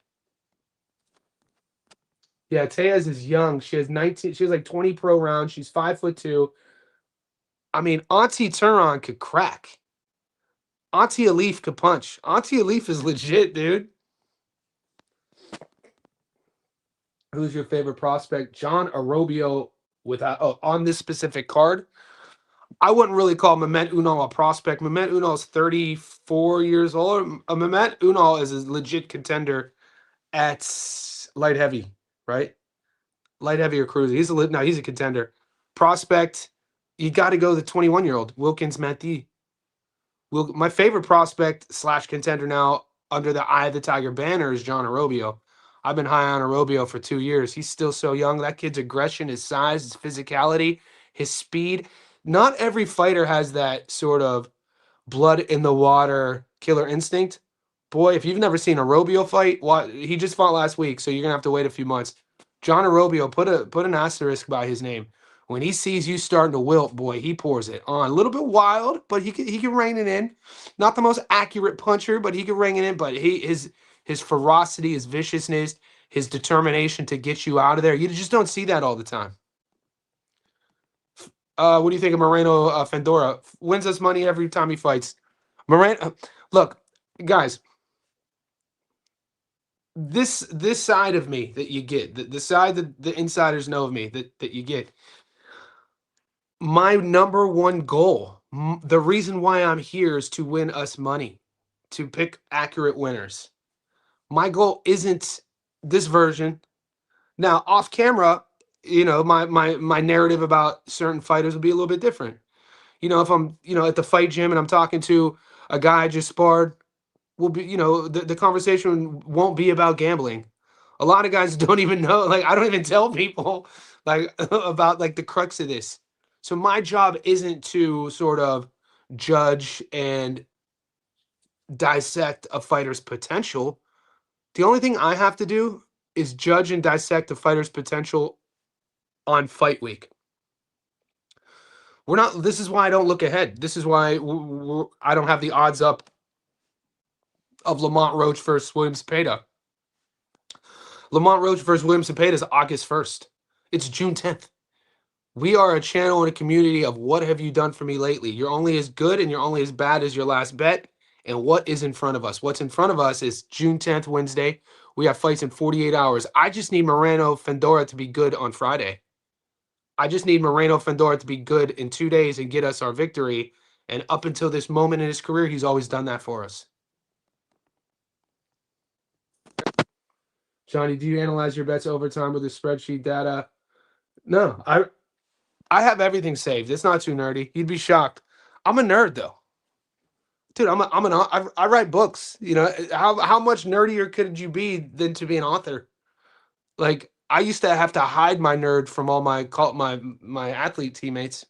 Yeah, Tejas is young. She has 19. She has like 20 pro rounds. She's 5'2". I mean, Auntie Turan could crack. Auntie Alif could punch. Auntie Alif is legit, dude. Who's your favorite prospect? John Arobio on this specific card. I wouldn't really call Mehmet Unal a prospect. Mehmet Unal is 34 years old. Mehmet Unal is a legit contender at light heavy, right? Light heavy or cruiser. He's a contender. Prospect, you got to go the 21-year-old Wilkins Mati. My favorite prospect / contender now under the Eye of the Tiger banner is John Arobio. I've been high on Arobio for 2 years. He's still so young. That kid's aggression, his size, his physicality, his speed. Not every fighter has that sort of blood in the water killer instinct. Boy, if you've never seen Arobio fight, he just fought last week, so you're gonna have to wait a few months. John Arobio, put an asterisk by his name. When he sees you starting to wilt, boy, he pours it on. A little bit wild, but he can rein it in. Not the most accurate puncher, but he can rein it in. But his ferocity, his viciousness, his determination to get you out of there, you just don't see that all the time. What do you think of Moreno Fendora? Wins us money every time he fights. Moreno, look, guys, this side of me that you get, the side that the insiders know of me that you get, my number one goal, the reason why I'm here is to win us money, to pick accurate winners. My goal isn't this version. Now, off camera, my narrative about certain fighters will be a little bit different. If I'm, at the fight gym and I'm talking to a guy I just sparred, will be, the conversation won't be about gambling. A lot of guys don't even know, like, I don't even tell people like about like the crux of this. So my job isn't to sort of judge and dissect a fighter's potential. The only thing I have to do is judge and dissect a fighter's potential on fight week. This is why I don't look ahead. This is why I don't have the odds up of Lamont Roach versus William Cepeda. Lamont Roach versus William Cepeda is August 1st. It's June 10th. We are a channel and a community of what have you done for me lately? You're only as good and you're only as bad as your last bet. And what is in front of us? What's in front of us is June 10th, Wednesday. We have fights in 48 hours. I just need Moreno Fendora to be good on Friday. I just need Moreno Fendora to be good in 2 days and get us our victory. And up until this moment in his career, he's always done that for us. Johnny, do you analyze your bets overtime with the spreadsheet data? No, I have everything saved. It's not too nerdy. You'd be shocked. I'm a nerd though. Dude, I write books. How much nerdier could you be than to be an author? Like, I used to have to hide my nerd from all my athlete teammates.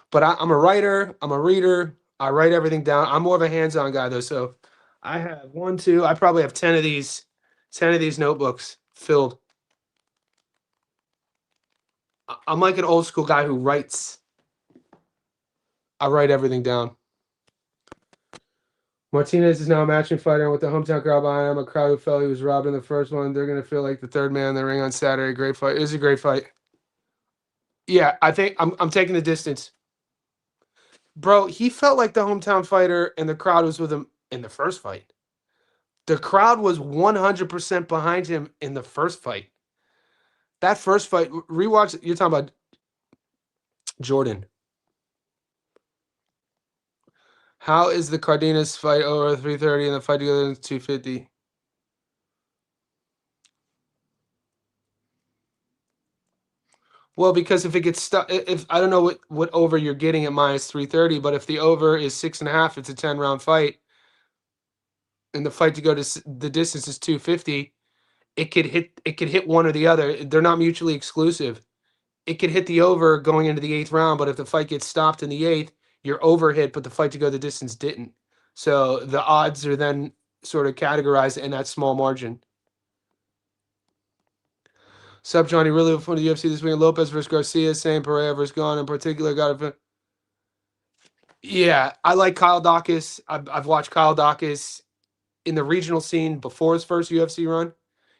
But I'm a writer. I'm a reader. I write everything down. I'm more of a hands-on guy though. So I have I probably have 10 of these 10 of these notebooks filled. I'm like an old school guy who writes. I write everything down. Martinez is now a matching fighter, and with the hometown crowd behind him, a crowd who felt he was robbed in the first one, they're going to feel like the third man in the ring on Saturday. Great fight. It was a great fight. Yeah, I think I'm taking the distance. Bro, he felt like the hometown fighter, and the crowd was with him in the first fight. The crowd was 100% behind him in the first fight. That first fight, rewatch. You're talking about Jordan. How is the Cardenas fight over 330 and the fight together in 250? Well, because if it gets stuck, if I don't know what over you're getting at minus 330, but if the over is 6.5, it's a 10-round fight, and the fight to go to the distance is 250. It could hit one or the other. They're not mutually exclusive. It could hit the over going into the eighth round, but if the fight gets stopped in the eighth, you're over hit, but the fight to go the distance didn't. So the odds are then sort of categorized in that small margin. Sup, Johnny? Really looking forward to the UFC this weekend. Lopez versus Garcia, same Pereira versus Gone in particular. Got a Yeah, I like Kyle Dawkins. I've watched Kyle Dawkins in the regional scene before his first UFC run.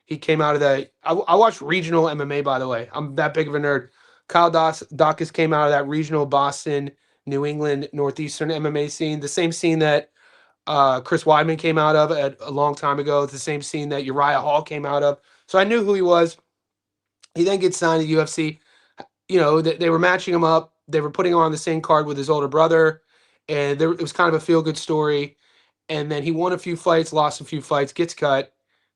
He came out of that. I watched regional MMA, by the way. I'm that big of a nerd. Kyle Dawkins came out of that regional Boston, New England, Northeastern MMA scene, the same scene that Chris Weidman came out of a long time ago. It's the same scene that Uriah Hall came out of. So I knew who he was. He then gets signed to UFC. You know, they were matching him up. They were putting him on the same card with his older brother, and it was kind of a feel-good story. And then he won a few fights, lost a few fights, gets cut,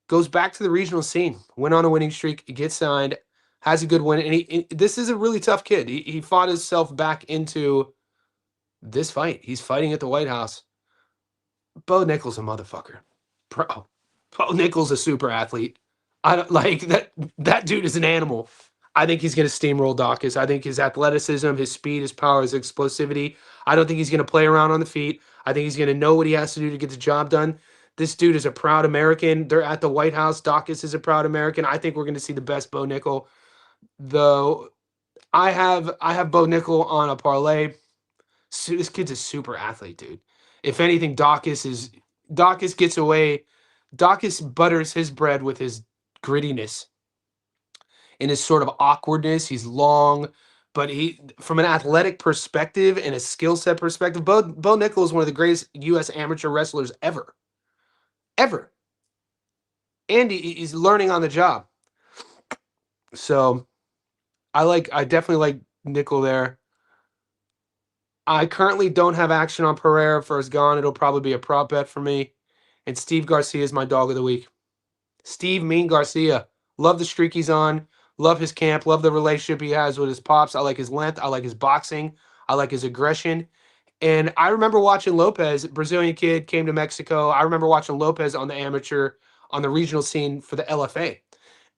goes back to the regional scene, went on a winning streak, gets signed, has a good win. And this is a really tough kid. He fought himself back into this fight. He's fighting at the White House. Bo Nickel's a motherfucker. Bro, Bo Nickel's a super athlete. I don't like that. That dude is an animal. I think he's going to steamroll Dawkins. I think his athleticism, his speed, his power, his explosivity. I don't think he's going to play around on the feet. I think he's going to know what he has to do to get the job done. This dude is a proud American. They're at the White House. Dawkins is a proud American. I think we're going to see the best Bo Nickel. Though I have Bo Nickel on a parlay. This kid's a super athlete, dude. If anything, Dawkins gets away. Dawkins butters his bread with his grittiness and his sort of awkwardness. He's long, but from an athletic perspective and a skill set perspective, Bo Nickel is one of the greatest U.S. amateur wrestlers ever. Ever. And he's learning on the job. So I definitely like Nickel there. I currently don't have action on Pereira for his Gone. It'll probably be a prop bet for me. And Steve Garcia is my dog of the week. Steve Mean Garcia. Love the streak he's on. Love his camp. Love the relationship he has with his pops. I like his length. I like his boxing. I like his aggression. And I remember watching Lopez, Brazilian kid, came to Mexico. I remember watching Lopez on the regional scene for the LFA.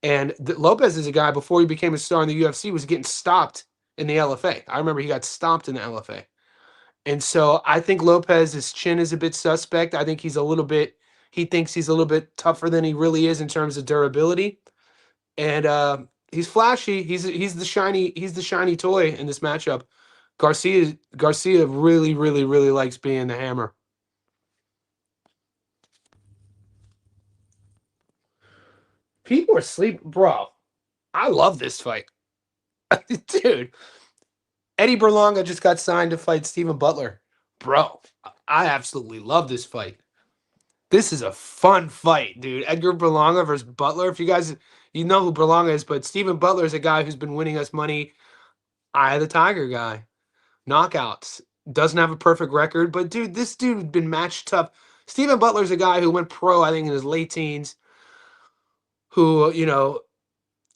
And Lopez is a guy, before he became a star in the UFC, was getting stopped in the LFA. I remember he got stopped in the LFA. And so I think Lopez's chin is a bit suspect. I think he thinks he's a little bit tougher than he really is in terms of durability. And he's flashy. He's the shiny toy in this matchup. Garcia really, really, really likes being the hammer. People are sleeping, bro. I love this fight. Dude. Eddie Berlanga just got signed to fight Steven Butler. Bro, I absolutely love this fight. This is a fun fight, dude. Edgar Berlanga versus Butler. If you know who Berlanga is, but Steven Butler is a guy who's been winning us money. Eye of the Tiger guy. Knockouts. Doesn't have a perfect record, but dude, this dude has been matched tough. Steven Butler's a guy who went pro, I think, in his late teens, who,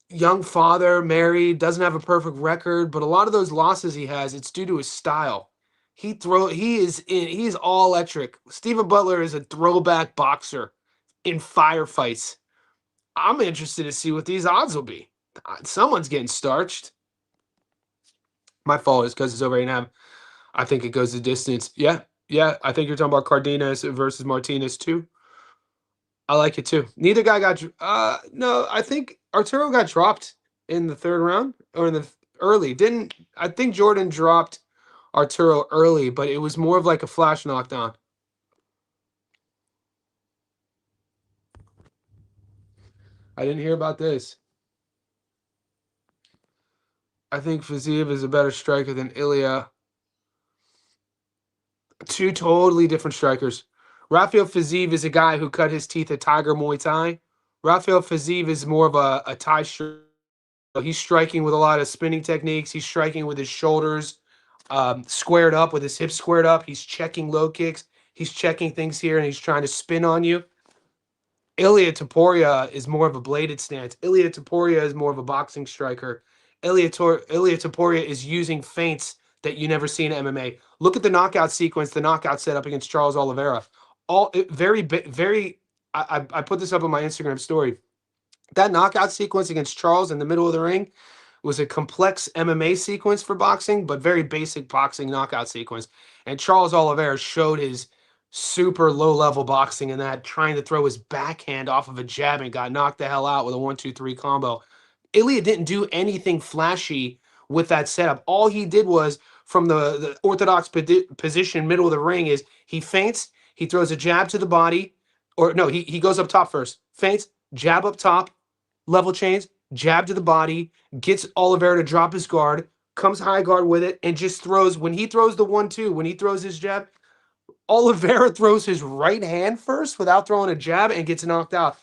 young father, married, doesn't have a perfect record, but a lot of those losses he has, it's due to his style. He's all electric. Steven Butler is a throwback boxer in firefights. I'm interested to see what these odds will be. Someone's getting starched. My fault is because it's over 8.5. I think it goes the distance. Yeah. I think you're talking about Cardenas versus Martinez too. I like it too. Neither guy got. No, I think Arturo got dropped in the third round or in the early. Didn't I think Jordan dropped Arturo early, but it was more of like a flash knockdown. I didn't hear about this. I think Fiziev is a better striker than Ilya. Two totally different strikers. Rafael Fiziev is a guy who cut his teeth at Tiger Muay Thai. Rafael Fiziev is more of a Thai striker. He's striking with a lot of spinning techniques. He's striking with his shoulders squared up, with his hips squared up. He's checking low kicks. He's checking things here, and he's trying to spin on you. Ilia Topuria is more of a bladed stance. Ilia Topuria is more of a boxing striker. Ilia Topuria is using feints that you never see in MMA. Look at the knockout sequence, the knockout setup against Charles Oliveira. Very. I put this up on my Instagram story. That knockout sequence against Charles in the middle of the ring was a complex MMA sequence for boxing, but very basic boxing knockout sequence. And Charles Oliveira showed his super low level boxing in that, trying to throw his backhand off of a jab and got knocked the hell out with a 1-2-3 combo. Ilya didn't do anything flashy with that setup. All he did was from the orthodox position, middle of the ring, is he feints, he throws a jab to the body, or no, he goes up top first, feints, jab up top, level chains, jab to the body, gets Oliveira to drop his guard, comes high guard with it, and just throws. When he throws the 1-2, when he throws his jab, Oliveira throws his right hand first without throwing a jab and gets knocked out.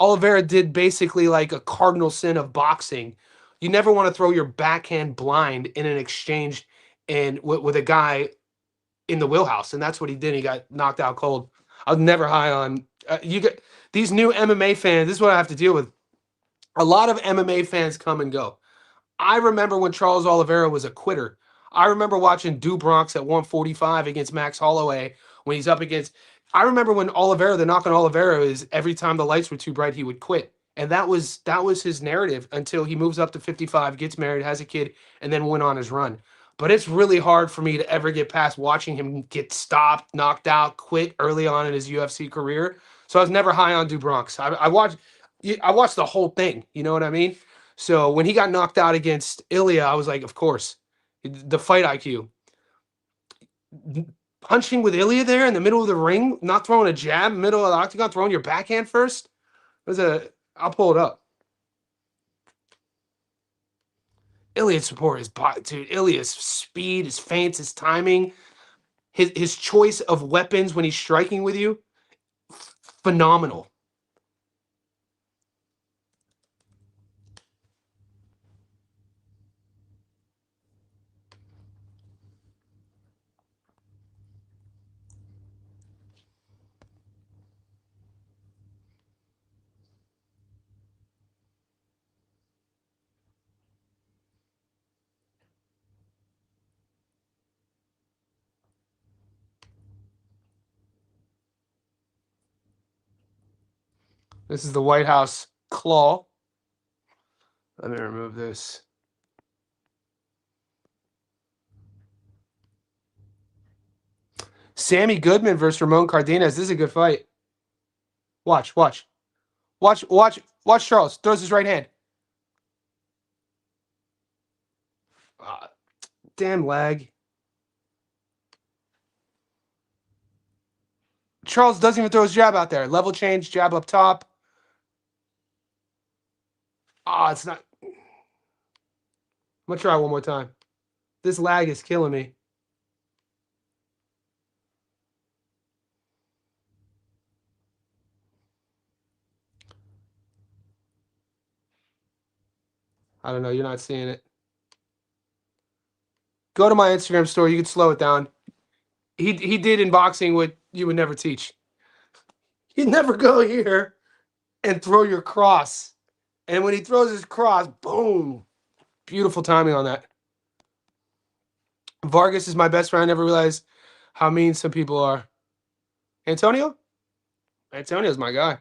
Oliveira did basically like a cardinal sin of boxing. You never want to throw your backhand blind in an exchange and with a guy in the wheelhouse, and that's what he did. He got knocked out cold. I was never high on you. Get these new MMA fans. This is what I have to deal with. A lot of MMA fans come and go. I remember when Charles Oliveira was a quitter. I remember watching Do Bronx at 145 against Max Holloway when he's up against. I remember when Oliveira, the knock on Oliveira is every time the lights were too bright, he would quit. And that was his narrative until he moves up to 55, gets married, has a kid, and then went on his run. But it's really hard for me to ever get past watching him get stopped, knocked out, quit early on in his UFC career. So I was never high on Do Bronx. I watched the whole thing. You know what I mean? So when he got knocked out against Ilya, I was like, of course, the fight IQ. Punching with Ilya there in the middle of the ring, not throwing a jab, middle of the octagon, throwing your backhand first. I'll pull it up. Ilya's support is dude. Ilya's speed, his feints, his timing, his choice of weapons when he's striking with you, phenomenal. This is the White House claw. Let me remove this. Sammy Goodman versus Ramon Cardenas. This is a good fight. Watch. Watch Charles. Throws his right hand. Ah, damn lag. Charles doesn't even throw his jab out there. Level change, jab up top. It's not. I'm going to try one more time. This lag is killing me. I don't know. You're not seeing it. Go to my Instagram story. You can slow it down. He did in boxing what you would never teach. He'd never go here and throw your cross. And when he throws his cross, boom. Beautiful timing on that. Vargas is my best friend. I never realized how mean some people are. Antonio? Antonio's my guy.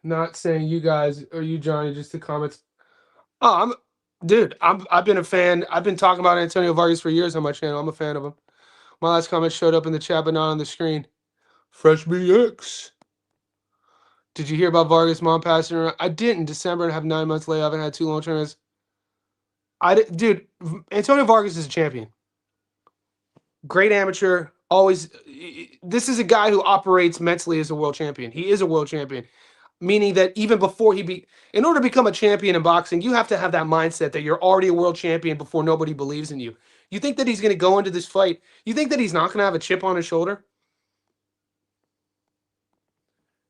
Not saying you guys or you, Johnny, just the comments. Oh, I've been a fan. I've been talking about Antonio Vargas for years on my channel. I'm a fan of him. My last comment showed up in the chat, but not on the screen. Fresh BX. Did you hear about Vargas' mom passing around? I didn't. December and have 9 months layoff and had 2 long tournaments. Dude, Antonio Vargas is a champion. Great amateur. Always. This is a guy who operates mentally as a world champion. He is a world champion, meaning that even before in order to become a champion in boxing, you have to have that mindset that you're already a world champion before nobody believes in you. You think that he's going to go into this fight? You think that he's not going to have a chip on his shoulder?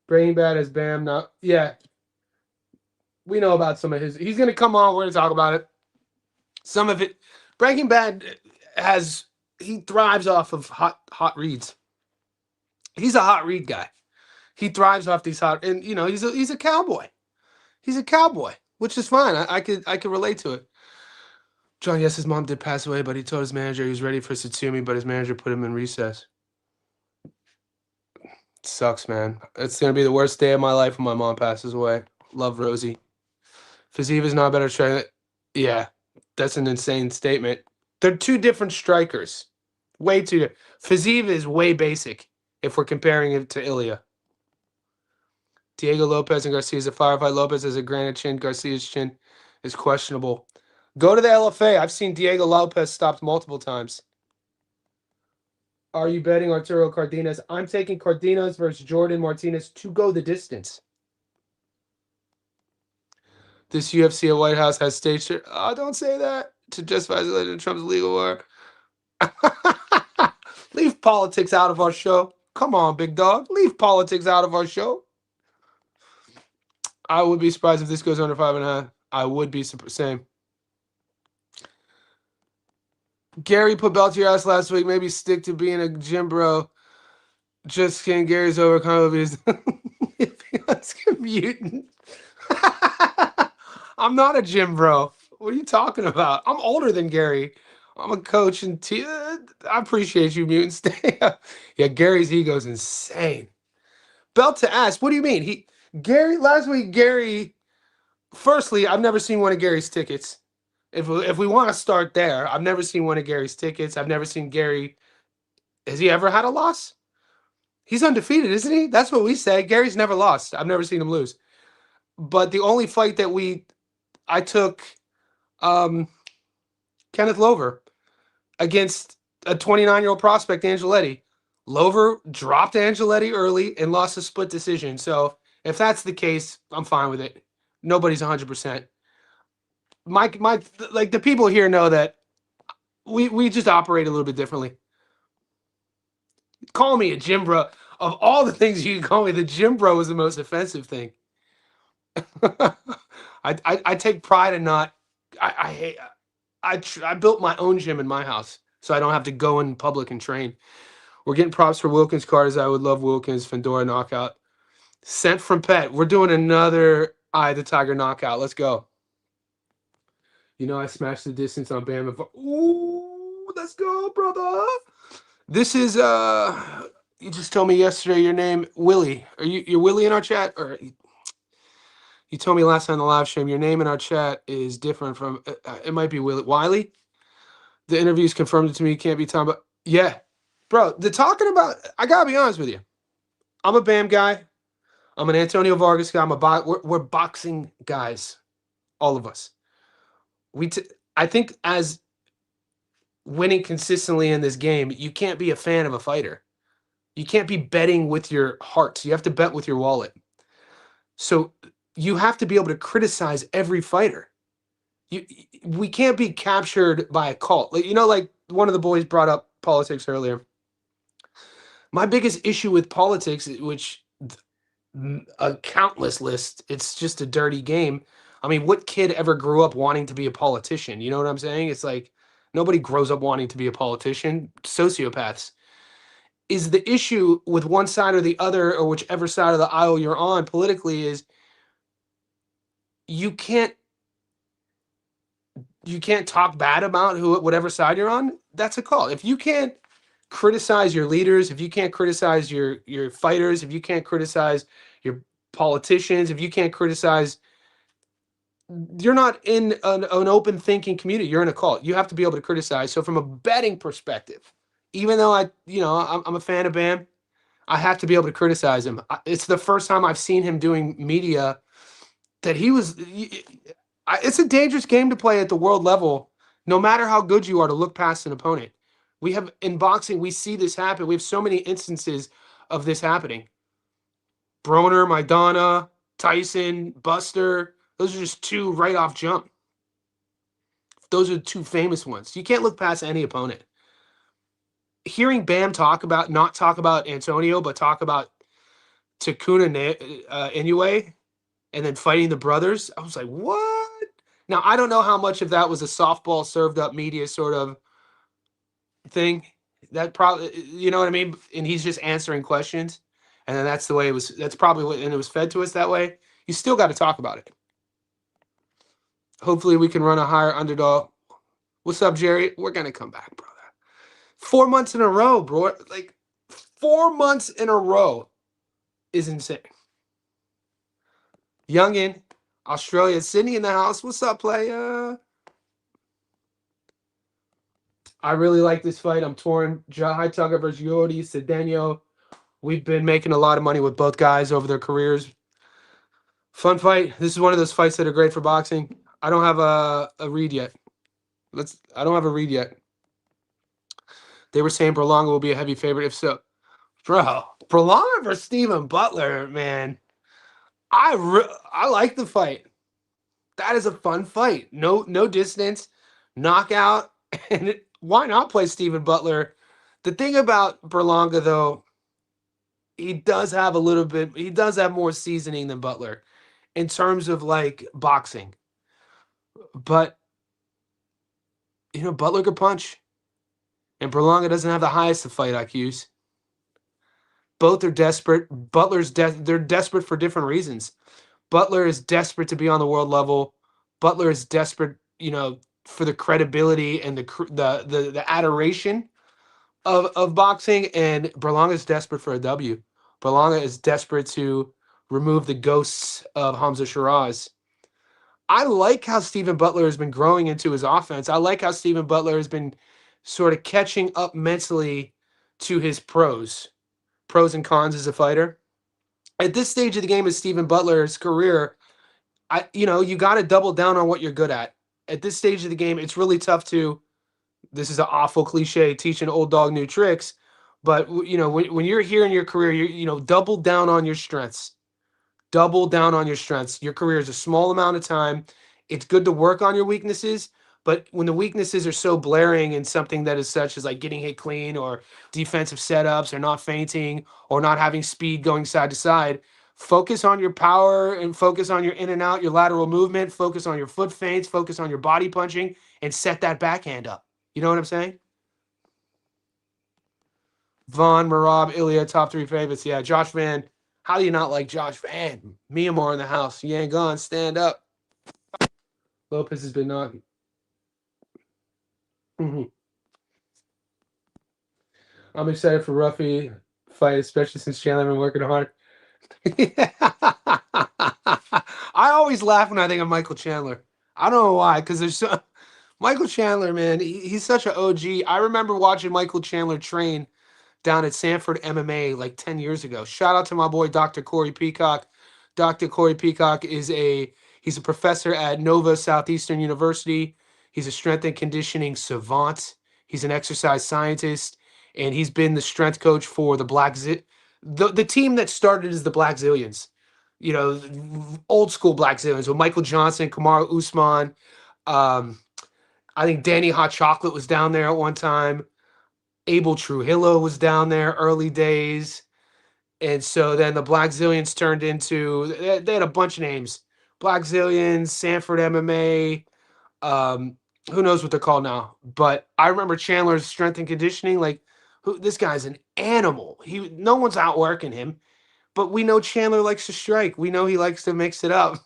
Breaking Bad as Bam. Not yeah. We know about some of his. He's going to come on. We're going to talk about it. Some of it. Breaking Bad he thrives off of hot reads. He's a hot read guy. He thrives off these hot, and he's a cowboy. He's a cowboy, which is fine. I could relate to it. John, yes, his mom did pass away, but he told his manager he was ready for Satsumi, but his manager put him in recess. It sucks, man. It's gonna be the worst day of my life when my mom passes away. Love Rosie. Fazeev is not better striker. Yeah, that's an insane statement. They're two different strikers. Way too. Fazeev is way basic if we're comparing it to Ilya. Diego Lopez and Garcia's a firefight. Lopez has a granite chin. Garcia's chin is questionable. Go to the LFA. I've seen Diego Lopez stopped multiple times. Are you betting Arturo Cardenas? I'm taking Cardenas versus Jordan Martinez to go the distance. This UFC at White House has staged it. Oh, don't say that. To justify Trump's legal war. Leave politics out of our show. Come on, big dog. Leave politics out of our show. I would be surprised if this goes under 5.5. I would be same. Gary put belt to your ass last week. Maybe stick to being a gym bro. Just kidding. Gary's overcome his mutant. I'm not a gym bro. What are you talking about? I'm older than Gary. I'm a coach and I appreciate you, mutant. Yeah, Gary's ego's insane. Belt to ass. What do you mean? Last week, Gary. Firstly, I've never seen one of Gary's tickets. If we want to start there, I've never seen one of Gary's tickets. I've never seen Gary. Has he ever had a loss? He's undefeated, isn't he? That's what we say. Gary's never lost. I've never seen him lose. But the only fight that I took Kenneth Lover against a 29-year-old prospect, Angeletti. Lover dropped Angeletti early and lost a split decision. So if that's the case, I'm fine with it. Nobody's 100%. The people here know that we just operate a little bit differently. Call me a gym bro. Of all the things you can call me, the gym bro is the most offensive thing. I take pride in not. I built my own gym in my house, so I don't have to go in public and train. We're getting props for Wilkins cards. I would love Wilkins Fedora knockout. Sent from Pet. We're doing another Eye of the Tiger knockout. Let's go. I smashed the distance on Bam. Ooh, let's go, brother. This is you just told me yesterday your name, Willie. You're Willie in our chat? Or you told me last time in the live stream your name in our chat is different from it might be Wiley. The interviews confirmed it to me. You can't be Tom, but yeah. Bro, I gotta be honest with you. I'm a Bam guy. I'm an Antonio Vargas guy. We're boxing guys. All of us. I think as winning consistently in this game, you can't be a fan of a fighter. You can't be betting with your heart. You have to bet with your wallet. So you have to be able to criticize every fighter. We can't be captured by a cult. Like one of the boys brought up politics earlier. My biggest issue with politics, which a countless list, it's just a dirty game. I mean, what kid ever grew up wanting to be a politician? You know what I'm saying? It's like nobody grows up wanting to be a politician. Sociopaths. Is the issue with one side or the other, or whichever side of the aisle you're on politically, is you can't talk bad about whatever side you're on. That's a call. If you can't criticize your leaders, if you can't criticize your fighters, if you can't criticize your politicians, if you can't criticize, you're not in an open thinking community. You're in a cult. You have to be able to criticize. So from a betting perspective, even though I'm a fan of Bam, I have to be able to criticize him. It's the first time I've seen him doing media that he was. It's a dangerous game to play at the world level, no matter how good you are, to look past an opponent. We have in boxing, we see this happen. We have so many instances of this happening. Broner, Maidana, Tyson, Buster. Those are just two right off jump. Those are the two famous ones. You can't look past any opponent. Hearing Bam not talk about Antonio, but talk about Takuna Inoue, and then fighting the brothers, I was like, what? Now, I don't know how much of that was a softball served up media sort of thing. That probably, you know what I mean? And he's just answering questions. And then that's the way it was. That's probably what, and it was fed to us that way. You still got to talk about it. Hopefully, we can run a higher underdog. What's up, Jerry? We're going to come back, brother. 4 months in a row, bro. Like 4 months in a row is insane. Youngin, Australia, Sydney in the house. What's up, playa? I really like this fight. I'm torn. Jai Tucker versus Yodi Cedeno. We've been making a lot of money with both guys over their careers. Fun fight. This is one of those fights that are great for boxing. I don't have a read yet. I don't have a read yet. They were saying Berlanga will be a heavy favorite. If so, bro, Berlanga versus Stephen Butler, man. I like the fight. That is a fun fight. No distance, knockout, and why not play Stephen Butler? The thing about Berlanga, though, he does have more seasoning than Butler in terms of like boxing. But Butler could punch, and Berlanga doesn't have the highest of fight IQs. Both are desperate. They're desperate for different reasons. Butler is desperate to be on the world level. Butler is desperate, for the credibility and the adoration of boxing, and Berlanga is desperate for a W. Berlanga is desperate to remove the ghosts of Hamza Shiraz. I like how Stephen Butler has been growing into his offense. I like how Stephen Butler has been sort of catching up mentally to his pros and cons as a fighter. At this stage of the game of Stephen Butler's career, you got to double down on what you're good at. At this stage of the game, it's really tough to, this is an awful cliche, teach an old dog new tricks. But, when you're here in your career, double down on your strengths. Double down on your strengths. Your career is a small amount of time. It's good to work on your weaknesses, but when the weaknesses are so blaring in something that is such as like getting hit clean or defensive setups or not feinting or not having speed going side to side, focus on your power and focus on your in and out, your lateral movement, focus on your foot feints, focus on your body punching, and set that backhand up. You know what I'm saying? Vaughn, Marab, Ilya, top 3 favorites. Yeah, Josh Van. How do you not like Josh Van? Myanmar in the house. You ain't gone. Stand up. Lopez has been knocking. I'm excited for Ruffy fight, especially since Chandler been working hard. I always laugh when I think of Michael Chandler. I don't know why, because there's Michael Chandler, man. He's such an OG. I remember watching Michael Chandler train down at Sanford MMA like 10 years ago. Shout out to my boy, Dr. Corey Peacock. Dr. Corey Peacock he's a professor at Nova Southeastern University. He's a strength and conditioning savant. He's an exercise scientist, and he's been the strength coach for the team that started as the Black Zillions. Old school Black Zillions with Michael Johnson, Kamaru Usman. I think Danny Hot Chocolate was down there at one time. Abel Trujillo was down there early days. And so then the Black Zillions turned into, they had a bunch of names. Black Zillions, Sanford MMA, who knows what they're called now. But I remember Chandler's strength and conditioning. Like, this guy's an animal. No one's outworking him. But we know Chandler likes to strike. We know he likes to mix it up.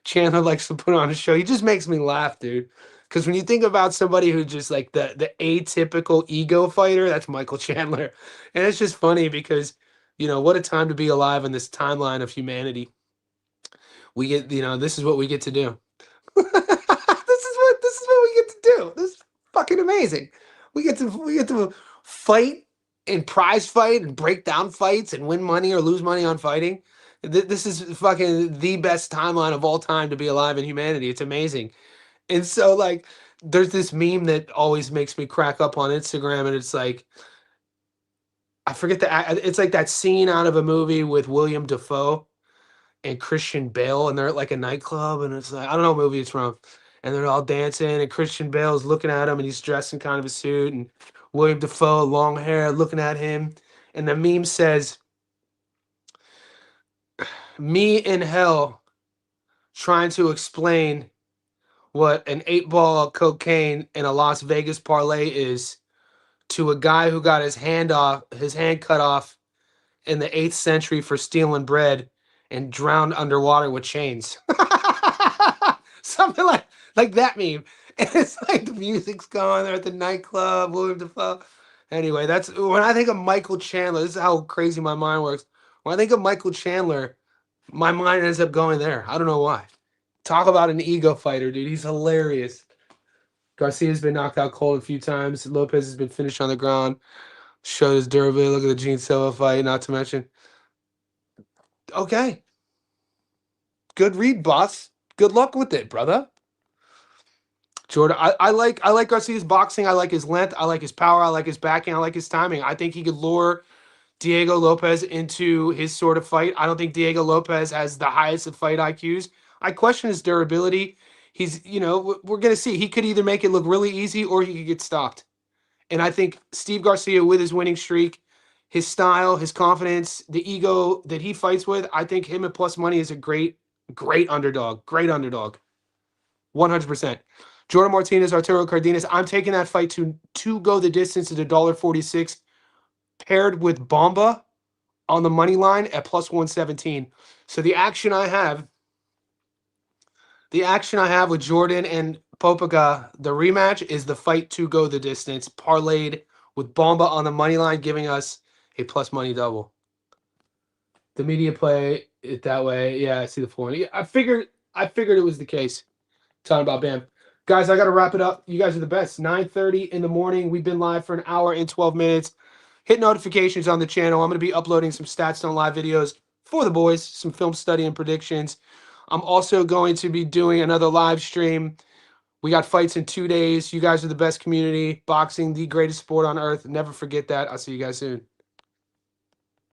Chandler likes to put on a show. He just makes me laugh, dude. Because when you think about somebody who just like the atypical ego fighter, that's Michael Chandler. And it's just funny because, what a time to be alive in this timeline of humanity. We get, this is what we get to do. This is what we get to do. This is fucking amazing. We get to fight in prize fight and break down fights and win money or lose money on fighting. This is fucking the best timeline of all time to be alive in humanity. It's amazing. And so like there's this meme that always makes me crack up on Instagram, and it's like I forget it's like that scene out of a movie with William Dafoe and Christian Bale, and they're at like a nightclub, and it's like I don't know what movie it's from, and they're all dancing, and Christian Bale's looking at him, and he's dressed in kind of a suit, and William Dafoe, long hair, looking at him, and the meme says, "Me in hell, trying to explain what an 8 ball of cocaine in a Las Vegas parlay is to a guy who got his hand cut off in the 8th century for stealing bread and drowned underwater with chains." Something like that meme. And it's like the music's going, they're at the nightclub, William Dafoe. Anyway, that's when I think of Michael Chandler. This is how crazy my mind works. When I think of Michael Chandler, my mind ends up going there. I don't know why. Talk about an ego fighter, dude. He's hilarious. Garcia's been knocked out cold a few times. Lopez has been finished on the ground. Showed his durability. Look at the Gene Silva fight, not to mention. Okay. Good read, boss. Good luck with it, brother. Jordan, I like Garcia's boxing. I like his length. I like his power. I like his backing. I like his timing. I think he could lure Diego Lopez into his sort of fight. I don't think Diego Lopez has the highest of fight IQs. I question his durability. He's, we're going to see. He could either make it look really easy or he could get stopped. And I think Steve Garcia, with his winning streak, his style, his confidence, the ego that he fights with, I think him at plus money is a great underdog. Great underdog. 100%. Jordan Martinez, Arturo Cardenas. I'm taking that fight to go the distance at $1.46, paired with Bomba on the money line at plus 117. So the action I have with Jordan and Popica, the rematch, is the fight to go the distance, parlayed with Bomba on the money line, giving us a plus money double. The media play it that way. Yeah, I see the point. I figured it was the case. Talking about Bam. Guys, I got to wrap it up. You guys are the best. 9:30 in the morning. We've been live for an hour and 12 minutes. Hit notifications on the channel. I'm going to be uploading some Stats Don't Lie videos for the boys, some film study and predictions. I'm also going to be doing another live stream. We got fights in 2 days. You guys are the best community. Boxing, the greatest sport on earth. Never forget that. I'll see you guys soon.